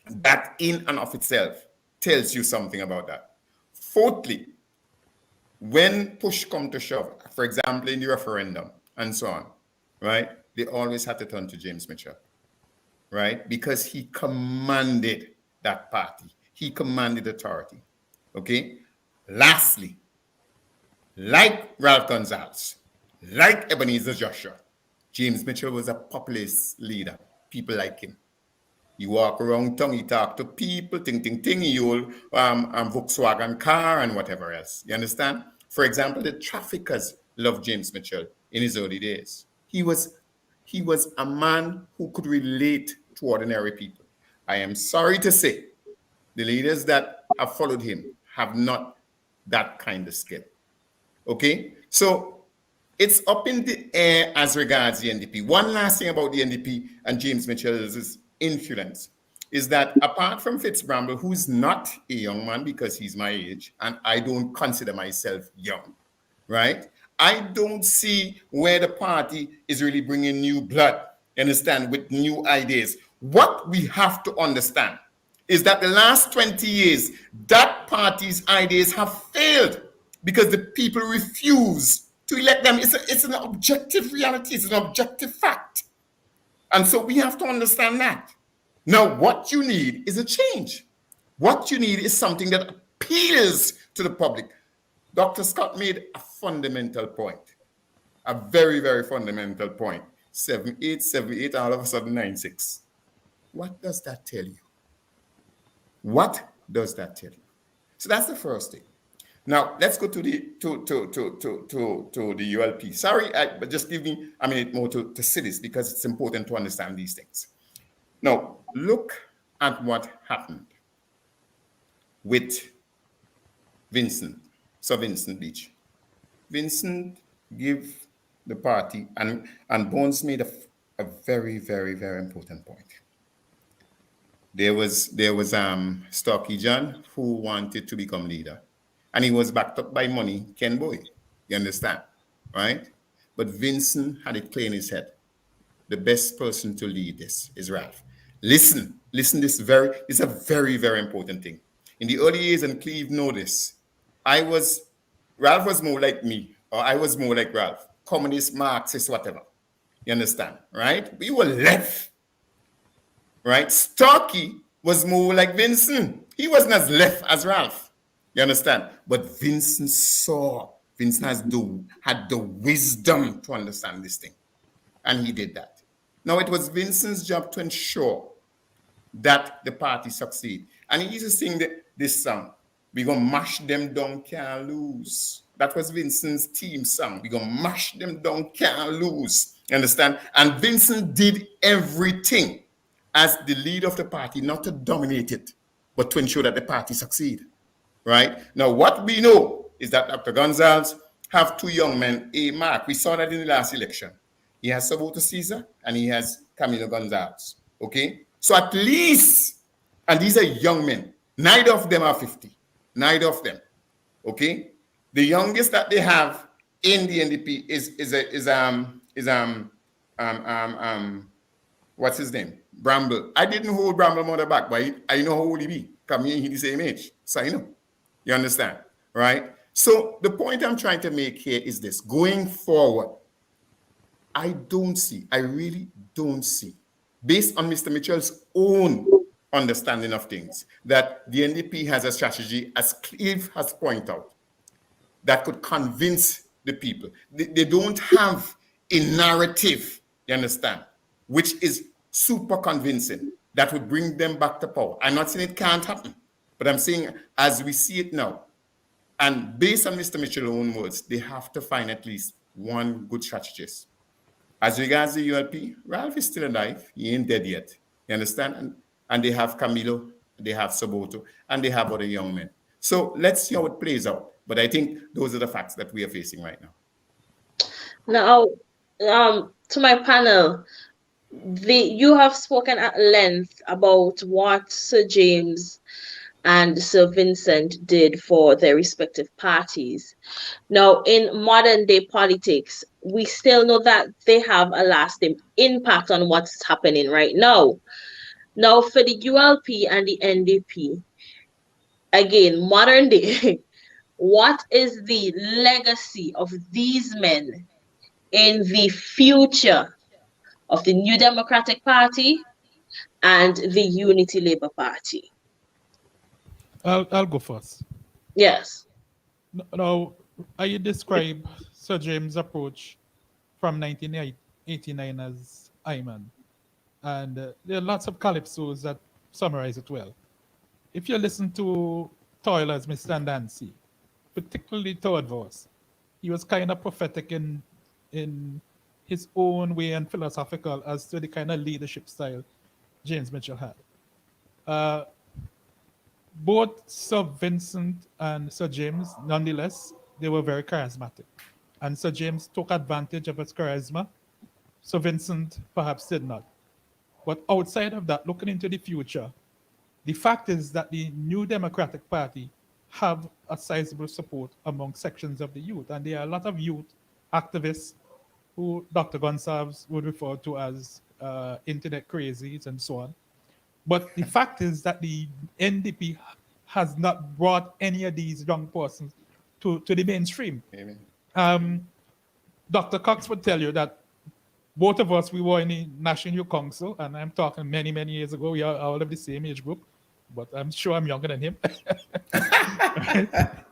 That in and of itself tells you something about that. Fourthly, when push come to shove, for example, in the referendum and so on, right? They always had to turn to James Mitchell, right? Because he commanded that party. He commanded authority, okay? Lastly, like Ralph Gonzalez, like Ebenezer Joshua, James Mitchell was a populist leader. People like him. He walk around town, he talk to people, ting, he old Volkswagen car and whatever else. You understand? For example, the traffickers loved James Mitchell in his early days. He was a man who could relate to ordinary people. I am sorry to say, the leaders that have followed him have not that kind of skill. Okay? So it's up in the air as regards the NDP. One last thing about the NDP and James Mitchell's influence is that apart from Fitzbramble, who's not a young man because he's my age, and I don't consider myself young, right? I don't see where the party is really bringing new blood, you understand, with new ideas. What we have to understand is that the last 20 years, that party's ideas have failed because the people refuse to elect them. It's an objective reality. It's an objective fact. And so we have to understand that. Now, what you need is a change. What you need is something that appeals to the public. Dr. Scott made a fundamental point, a very, very fundamental point. 78, all of a sudden 96. What does that tell you? What does that tell you? So that's the first thing. Now let's go to the ULP. Sorry, but just give me a minute more to see this because it's important to understand these things. Now look at what happened with Vincent, Sir Vincent Beache. Vincent gave the party, and Bones made a very, very, very important point. There was Stocky John who wanted to become leader, and he was backed up by money, Ken Boy. You understand, right? But Vincent had it clear in his head. The best person to lead this is Ralph. Listen. This is a very, very important thing. In the early years, and Cleve know this, Ralph was more like me, or I was more like Ralph. Communist, Marxist, whatever. You understand, right? We were left. Right? Starkey was more like Vincent. He wasn't as left as Ralph. You understand? But Vincent had the wisdom to understand this thing. And he did that. Now, it was Vincent's job to ensure that the party succeed. And he used to sing this song. We're going to mash them down, can't lose. That was Vincent's team song. We're going to mash them down, can't lose. You understand? And Vincent did everything as the leader of the party, not to dominate it, but to ensure that the party succeed, right? Now, what we know is that Dr. Gonzalez have two young men, Mark. We saw that in the last election. He has Saboto Caesar and he has Camilo Gonzalez, okay? So at least, and these are young men, neither of them are 50, neither of them, okay? The youngest that they have in the NDP is what's his name? Bramble. I didn't hold Bramble mother back, but I know how old he be. Come here, he the same age. So I know. You understand? Right? So the point I'm trying to make here is this. Going forward, I really don't see, based on Mr. Mitchell's own understanding of things, that the NDP has a strategy, as Cleve has pointed out, that could convince the people. They don't have a narrative, you understand, which is super convincing, that would bring them back to power. I'm not saying it can't happen, but I'm saying as we see it now, and based on Mr. Mitchell's own words, they have to find at least one good strategist. As regards the ULP, Ralph is still alive. He ain't dead yet. You understand? And they have Camilo, they have Saboto, and they have other young men. So let's see how it plays out. But I think those are the facts that we are facing right now. Now, to my panel, you have spoken at length about what Sir James and Sir Vincent did for their respective parties. Now, in modern day politics, we still know that they have a lasting impact on what's happening right now. Now, for the ULP and the NDP, again, modern day, what is the legacy of these men in the future of the New Democratic Party and the Unity Labour Party? I'll go first. Yes. Now, I describe Sir James' approach from 1989 as Iman. And there are lots of calypsos that summarize it well. If you listen to Toiler's Mr. Nancy, particularly Third Verse, he was kind of prophetic in his own way and philosophical as to the kind of leadership style James Mitchell had. both Sir Vincent and Sir James, nonetheless, they were very charismatic. And Sir James took advantage of his charisma. Sir Vincent perhaps did not. But outside of that, looking into the future, the fact is that the New Democratic Party have a sizable support among sections of the youth. And there are a lot of youth activists who Dr. Gonsalves would refer to as internet crazies and so on. But the fact is that the NDP has not brought any of these young persons to the mainstream. Dr. Cox would tell you that both of us, we were in the National Youth Council, and I'm talking many, many years ago. We are all of the same age group, but I'm sure I'm younger than him.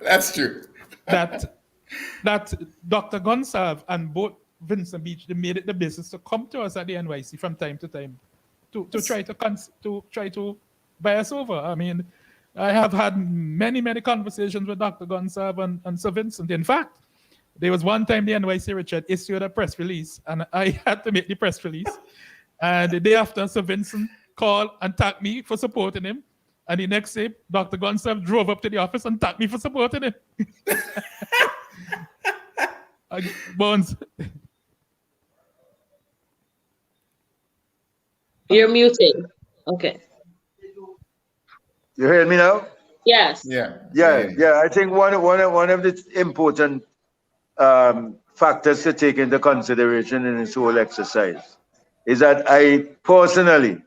That's true. that Dr. Gonsalves and both Vincent Beache, they made it the business to come to us at the NYC from time to time to try to buy us over. I mean, I have had many, many conversations with Dr. Gonsalves and Sir Vincent. In fact, there was one time the NYC Richard issued a press release, and I had to make the press release. And the day after, Sir Vincent called and thanked me for supporting him. And the next day, Dr. Gonsalves drove up to the office and thanked me for supporting him. Bones. You're muted. Okay. You hear me now? Yes. Yeah. I think one of the important factors to take into consideration in this whole exercise is that I personally,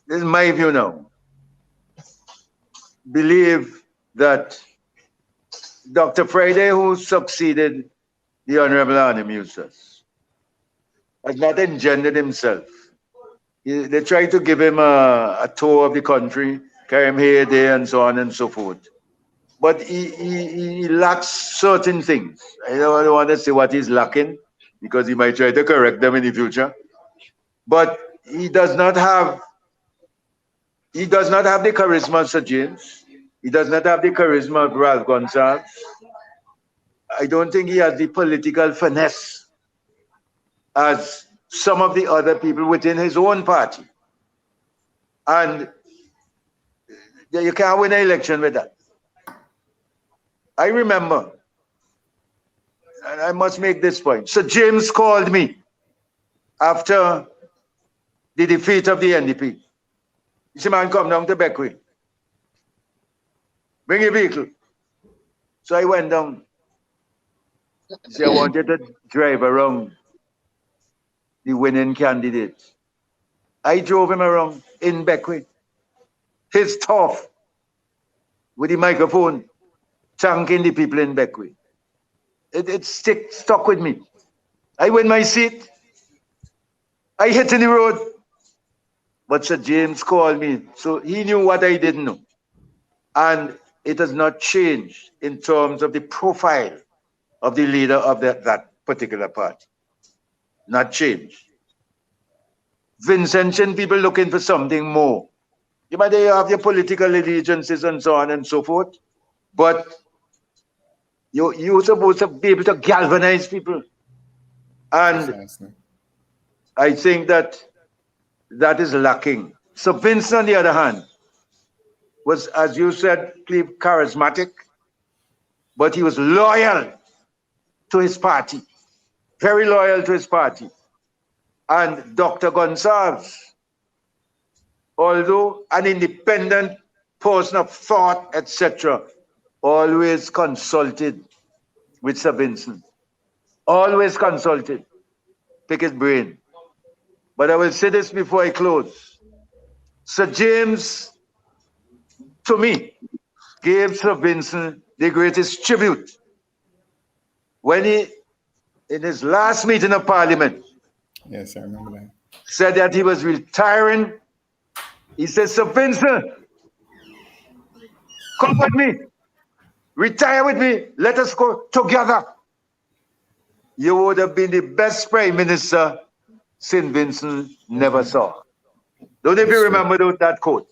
this is my view now, believe that Dr. Friday, who succeeded the Honorable Arnim Eustace, has not engendered himself. They tried to give him a tour of the country, carry him here, there, and so on and so forth. But he lacks certain things. I don't want to say what he's lacking, because he might try to correct them in the future. But he does not have the charisma of Sir James. He does not have the charisma of Ralph Gonsalves. I don't think he has the political finesse as some of the other people within his own party. And you can't win an election with that. I remember, and I must make this point, Sir James called me after the defeat of the NDP. He said, man, come down to Beckwith. Bring your vehicle. So I went down. He said, I wanted to drive around the winning candidate. I drove him around in Beckwith. His turf with the microphone, thanking the people in Beckwith. It stuck with me. I win my seat. I hit in the road. But Sir James called me, so he knew what I didn't know. And it has not changed in terms of the profile of the leader of that particular party. Not changed. Vincentian people looking for something more. You might have your political allegiances and so on and so forth, but you're supposed to be able to galvanize people. And I think that is lacking. So Vincent, on the other hand, was, as you said, charismatic, but he was loyal to his party, very loyal to his party. And Dr. Gonsalves, although an independent person of thought, etc., always consulted with Sir Vincent. Always consulted. Pick his brain. But I will say this before I close. Sir James, to me, gave Sir Vincent the greatest tribute when he, in his last meeting of Parliament, yes, I remember that, said that he was retiring. He said, Sir Vincent, come with me, retire with me, let us go together. You would have been the best Prime Minister St Vincent never saw. Don't if you remember that quote.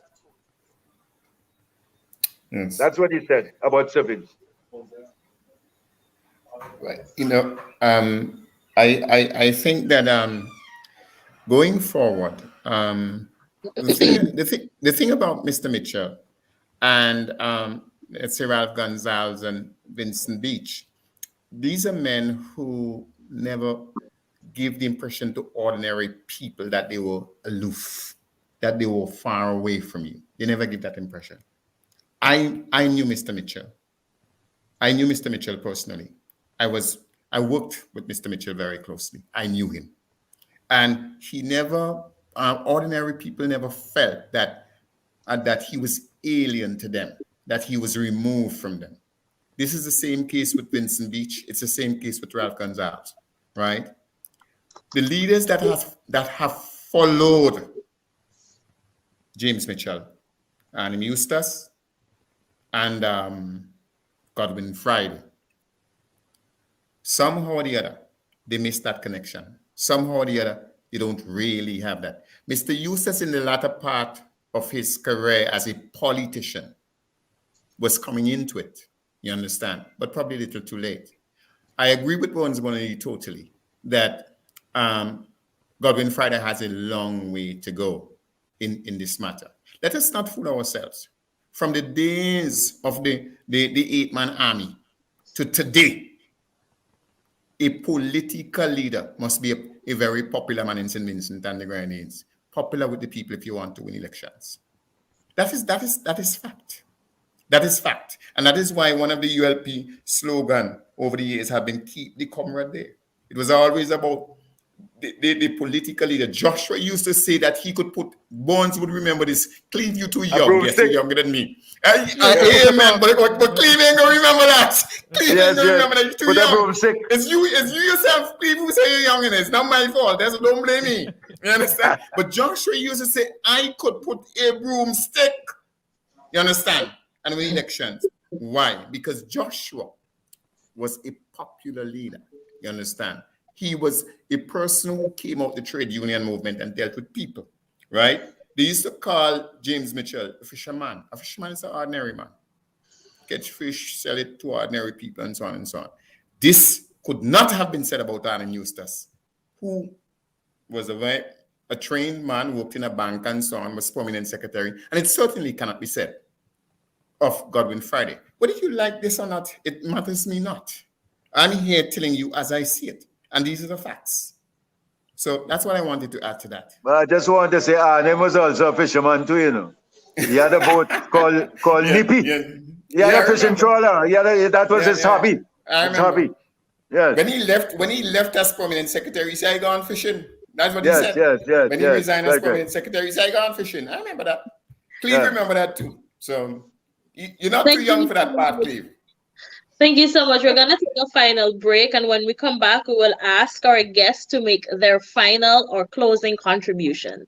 yes. That's what he said about Sir Vincent. Right. You know, I think that going forward, the thing about Mr. Mitchell, and let's say Ralph Gonsalves and Vincent Beache. These are men who never give the impression to ordinary people that they were aloof, that they were far away from you. They never give that impression. I knew Mr. Mitchell. I knew Mr. Mitchell personally. I worked with Mr. Mitchell very closely. I knew him. And he never, ordinary people never felt that he was alien to them, that he was removed from them. This is the same case with Vincent Beache. It's the same case with Ralph Gonsalves, right? The leaders that have followed James Mitchell, and Eustace, and Godwin Friday, somehow or the other, they missed that connection. Somehow or the other, they don't really have that. Mr. Eustace, in the latter part of his career as a politician, was coming into it, you understand, but probably a little too late. I agree with Bones Bonnie totally that Godwin Friday has a long way to go in this matter. Let us not fool ourselves. From the days of the 8-man army to today, a political leader must be a very popular man in St. Vincent and the Grenadines. Popular with the people if you want to win elections. That is fact. That is fact. And that is why one of the ULP slogan over the years have been keep the comrade there. It was always about the political leader. Joshua used to say that he could put, Bones would remember this, Cleve, you too young. Yes, you're younger than me. Amen, but Cleve ain't gonna remember that. Cleve ain't gonna remember that. You're too young. It's you yourself, Cleve, who say you're young, and it's not my fault. Don't blame me. You understand? But Joshua used to say, I could put a broomstick. You understand? And win elections. Why? Because Joshua was a popular leader. You understand? He was a person who came out the trade union movement and dealt with people, right? They used to call James Mitchell a fisherman. A fisherman is an ordinary man. Catch fish, sell it to ordinary people, and so on and so on. This could not have been said about Arlen Eustace, who was a trained man, worked in a bank and so on, was prominent secretary, and it certainly cannot be said of Godwin Friday. Whether you like this or not, it matters me not. I'm here telling you as I see it. And these are the facts. So that's what I wanted to add to that. But I just wanted to say, Arnhem was also a fisherman too, you know. He had a boat called Nippy. He had a fishing trawler. That was his hobby. His hobby. Yes. When he left as prominent secretary, he said, I gone fishing. That's what he said. Yes. When he resigned as prominent secretary, he said, I gone fishing. I remember that. Cleve remember that too. So you're not too young for that part, Cleve. Thank you so much. We're going to take a final break, and when we come back, we will ask our guests to make their final or closing contribution.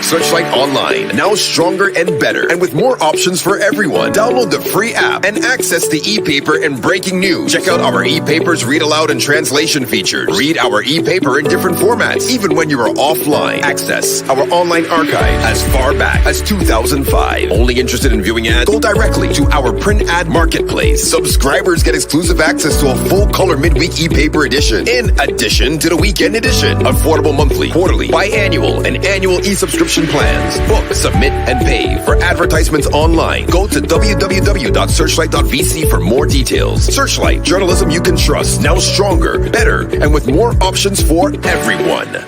Searchlight Online, now stronger and better, and with more options for everyone. Download the free app and access the e-paper and breaking news. Check out our e-papers read aloud and translation features. Read our e-paper in different formats, even when you are offline. Access our online archive as far back as 2005. Only interested in viewing ads? Go directly to our print ad marketplace. Subscribers get exclusive access to a full color midweek e-paper edition, in addition to the weekend edition. Affordable monthly, quarterly, biannual, and annual e-subscription plans. Book, submit, and pay for advertisements online. Go to www.searchlight.vc for more details. Searchlight, journalism you can trust. Now stronger, better, and with more options for everyone.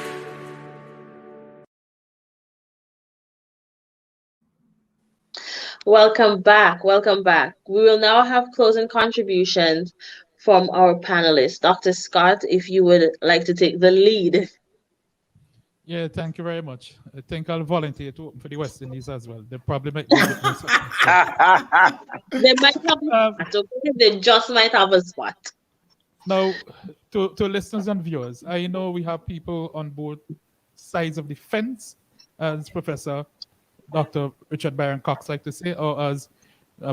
Welcome back. Welcome back. We will now have closing contributions from our panelists. Dr. Scott, if you would like to take the lead. Yeah, thank you very much. I think I'll volunteer for the West Indies as well. They probably might be a bit more They might have a spot, okay? They just might have a spot. Now, to listeners and viewers, I know we have people on both sides of the fence, as Professor Dr. Richard Byron Cox like to say, or as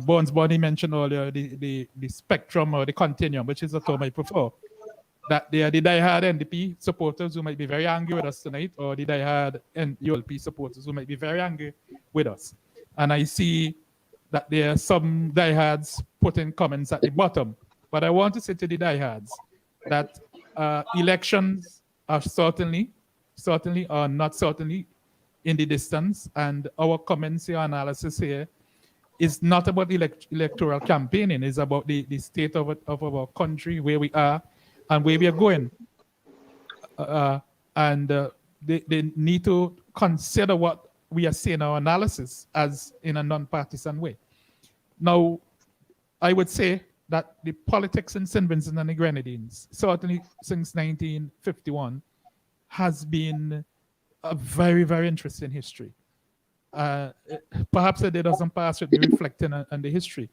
Bones Bonnie mentioned earlier, the spectrum or the continuum, which is a term I prefer. that they are the diehard NDP supporters who might be very angry with us tonight, or the diehard ULP supporters who might be very angry with us. And I see that there are some diehards putting comments at the bottom. But I want to say to the diehards that elections are certainly or not certainly in the distance, and our comments here, analysis here, is not about electoral campaigning. It's about the state of our country, where we are and where we are going. They need to consider what we are saying in our analysis as in a non-partisan way. Now, I would say that the politics in St. Vincent and the Grenadines, certainly since 1951, has been a very, very interesting history. Perhaps it doesn't pass with me reflecting on the history.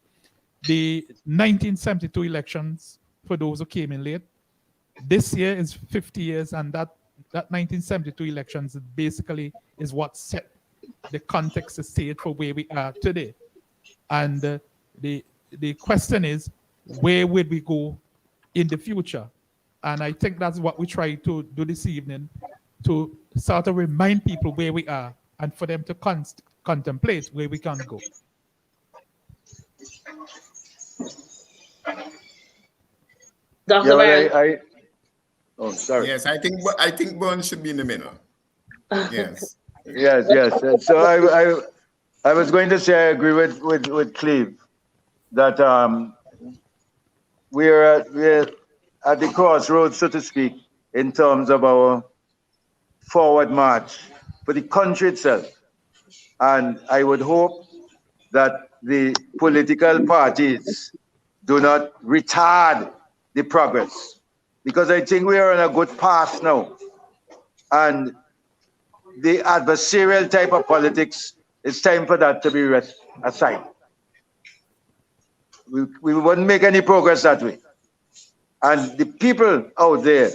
The 1972 elections, for those who came in late, this year is 50 years, and that 1972 elections basically is what set the context, the stage for where we are today. And the question is, where would we go in the future? And I think that's what we try to do this evening, to sort of remind people where we are and for them to contemplate where we can go. Dr. Well, oh, sorry. Yes, I think Burns should be in the middle. Yes. Yes. So I was going to say I agree with Cleve that we're at the crossroads, so to speak, in terms of our forward march for the country itself. And I would hope that the political parties do not retard the progress, because I think we are on a good path now. And the adversarial type of politics, it's time for that to be aside. We wouldn't make any progress that way. And the people out there,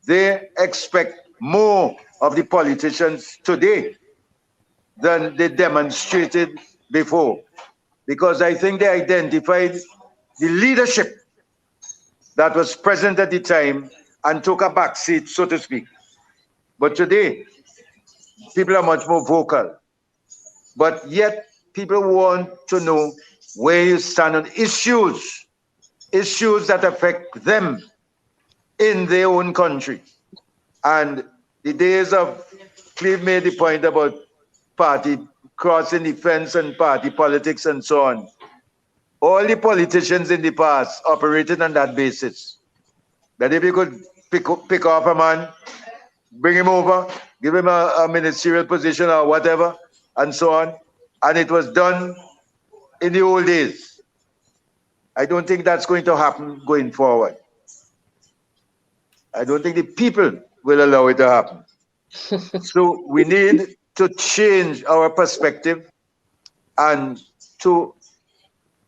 they expect more of the politicians today than they demonstrated before, because I think they identified the leadership that was present at the time and took a back seat, so to speak. But today, people are much more vocal. But yet, people want to know where you stand on issues that affect them in their own country. And the days of, Cleve made the point about party crossing the fence and party politics and so on. All the politicians in the past operated on that basis. That if you could pick off a man, bring him over, give him a ministerial position or whatever, and so on. And it was done in the old days. I don't think that's going to happen going forward. I don't think the people will allow it to happen. So we need to change our perspective and to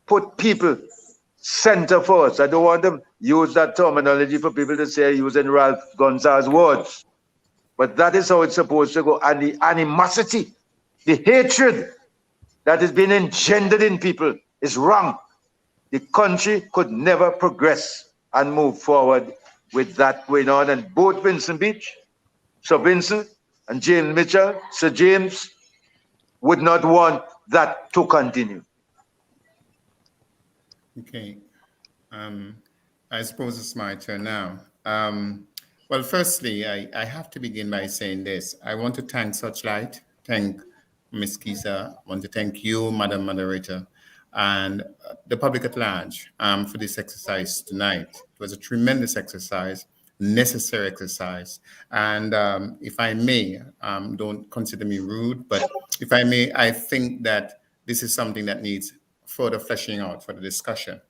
put people center first. I don't want to use that terminology for people to say using Ralph Gonzalez's words. But that is how it's supposed to go. And the animosity, the hatred that is being engendered in people is wrong. The country could never progress and move forward with that going on. And both Vincent Beache, Sir Vincent, and James Mitchell, Sir James, would not want that to continue. Okay. I suppose it's my turn now. Well, firstly, I have to begin by saying this. I want to thank Searchlight, thank Ms. Kisa, I want to thank you, Madam Moderator, and the public at large for this exercise tonight. It was a tremendous exercise, necessary exercise. And if I may, don't consider me rude, but if I may, I think that this is something that needs further fleshing out for the discussion.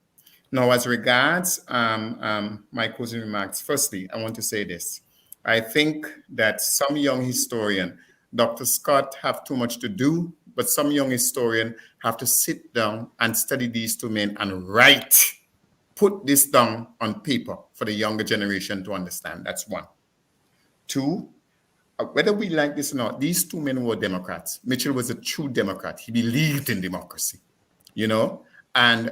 Now, as regards my closing remarks, firstly, I want to say this. I think that some young historian, Dr. Scott, have too much to do, but some young historian have to sit down and study these two men and write, put this down on paper for the younger generation to understand. That's one. Two, whether we like this or not, these two men were Democrats. Mitchell was a true Democrat. He believed in democracy, you know, and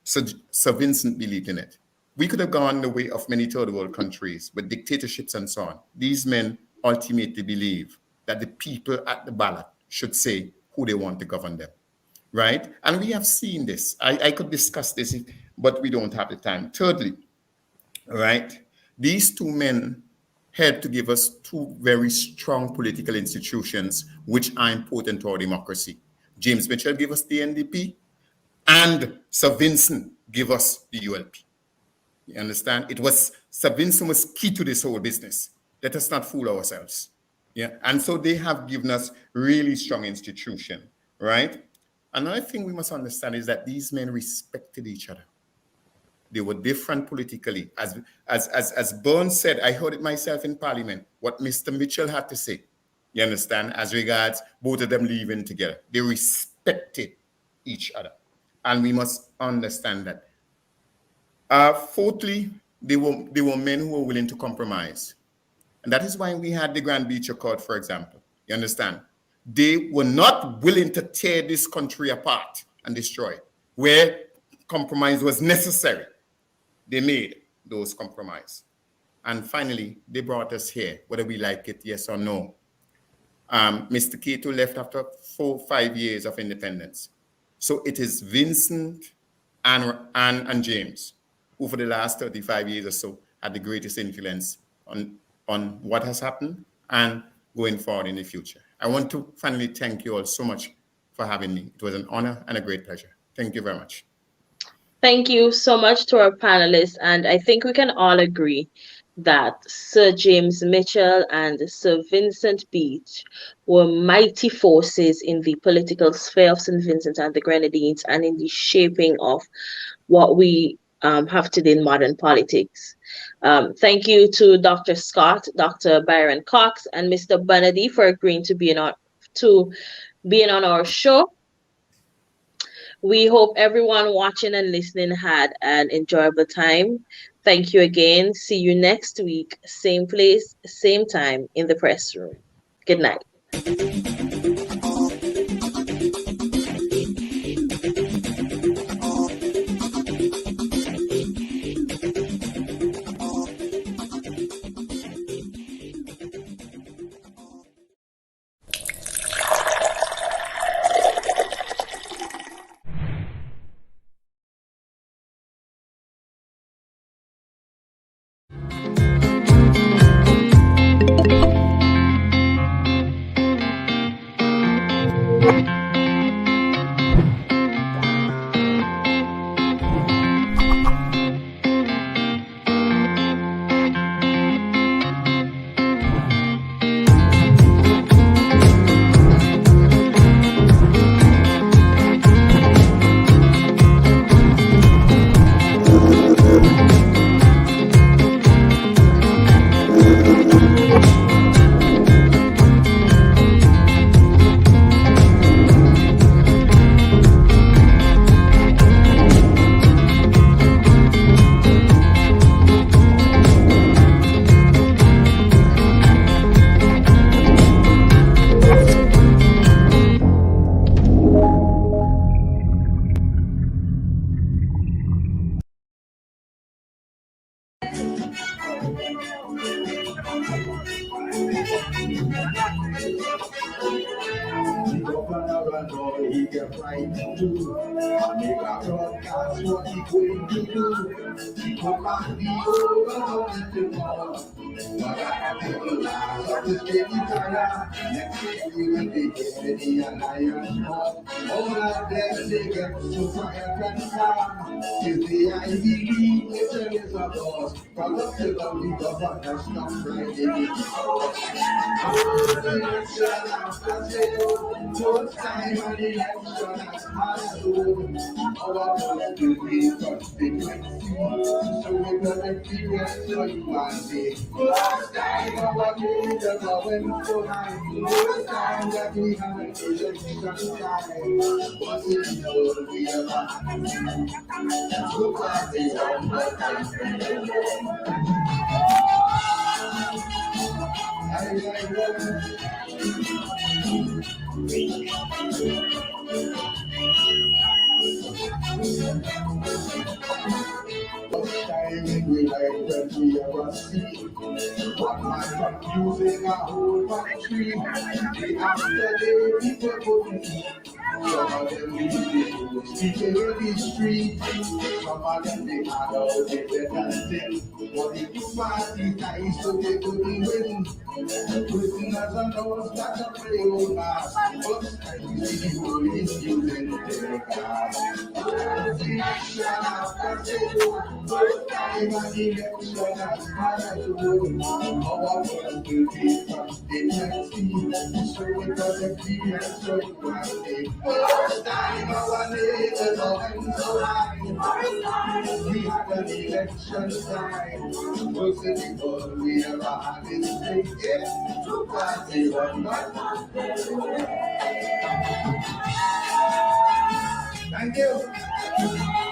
Sir Vincent believed in it. We could have gone the way of many third world countries with dictatorships and so on. These men ultimately believe that the people at the ballot should say who they want to govern them, right? And we have seen this. I could discuss this, but we don't have the time. Thirdly, right, these two men helped to give us two very strong political institutions which are important to our democracy. James Mitchell gave us the NDP, and St Vincent gave us the ULP. You understand? It was St Vincent was key to this whole business. Let us not fool ourselves. Yeah, and so they have given us really strong institution, right? Another thing we must understand is that these men respected each other. They were different politically. As Burns said, I heard it myself in Parliament, what Mr. Mitchell had to say, you understand, as regards both of them living together. They respected each other. And we must understand that. Fourthly, they were men who were willing to compromise. And that is why we had the Grand Beache Accord, for example. You understand? They were not willing to tear this country apart and destroy it. Where compromise was necessary, they made those compromises. And finally, they brought us here, whether we like it, yes or no. Mr. Cato left after 5 years of independence. So it is Vincent and James who, for the last 35 years or so, had the greatest influence on what has happened and going forward in the future. I want to finally thank you all so much for having me. It was an honor and a great pleasure. Thank you very much. Thank you so much to our panelists, and I think we can all agree that Sir James Mitchell and Sir Vincent Beache were mighty forces in the political sphere of St Vincent and the Grenadines and in the shaping of what we have today in modern politics. Thank you to Dr. Scott, Dr. Byron Cox, and Mr. Bunady for agreeing to be on our show. We hope everyone watching and listening had an enjoyable time. Thank you again. See you next week, same place, same time in the press room. Good night. He can fight too. I make a broadcast what he going to do. Come on, the over tomorrow. But I have to last of the steady tire. Next thing we will be getting the alliance home. All of them they get so fire can come. Is the IVD, if there is a boss. From up to the week of a stop right in first time on the election at Hollywood. Our vote will be touched the so we're gonna figure out so you want it. First time our leaders are going so high. First time that we have an election time. What's it for we ever so far they don't know time we ever see. One man confusing a whole country. Day after day, people put me. Some of them we speaking in the street. Some of them they had all the dancing. But the two parties nice so they couldn't win. Prisoners and those that are playing mass. But I see the police using their gas. Election after second, first time an election has marathon. Our first will be from the next team. So it doesn't feel so right. First time our neighbors are so high. We had an election time. Was it because we ever had this thing? Yeah, two parties on one. Thank you.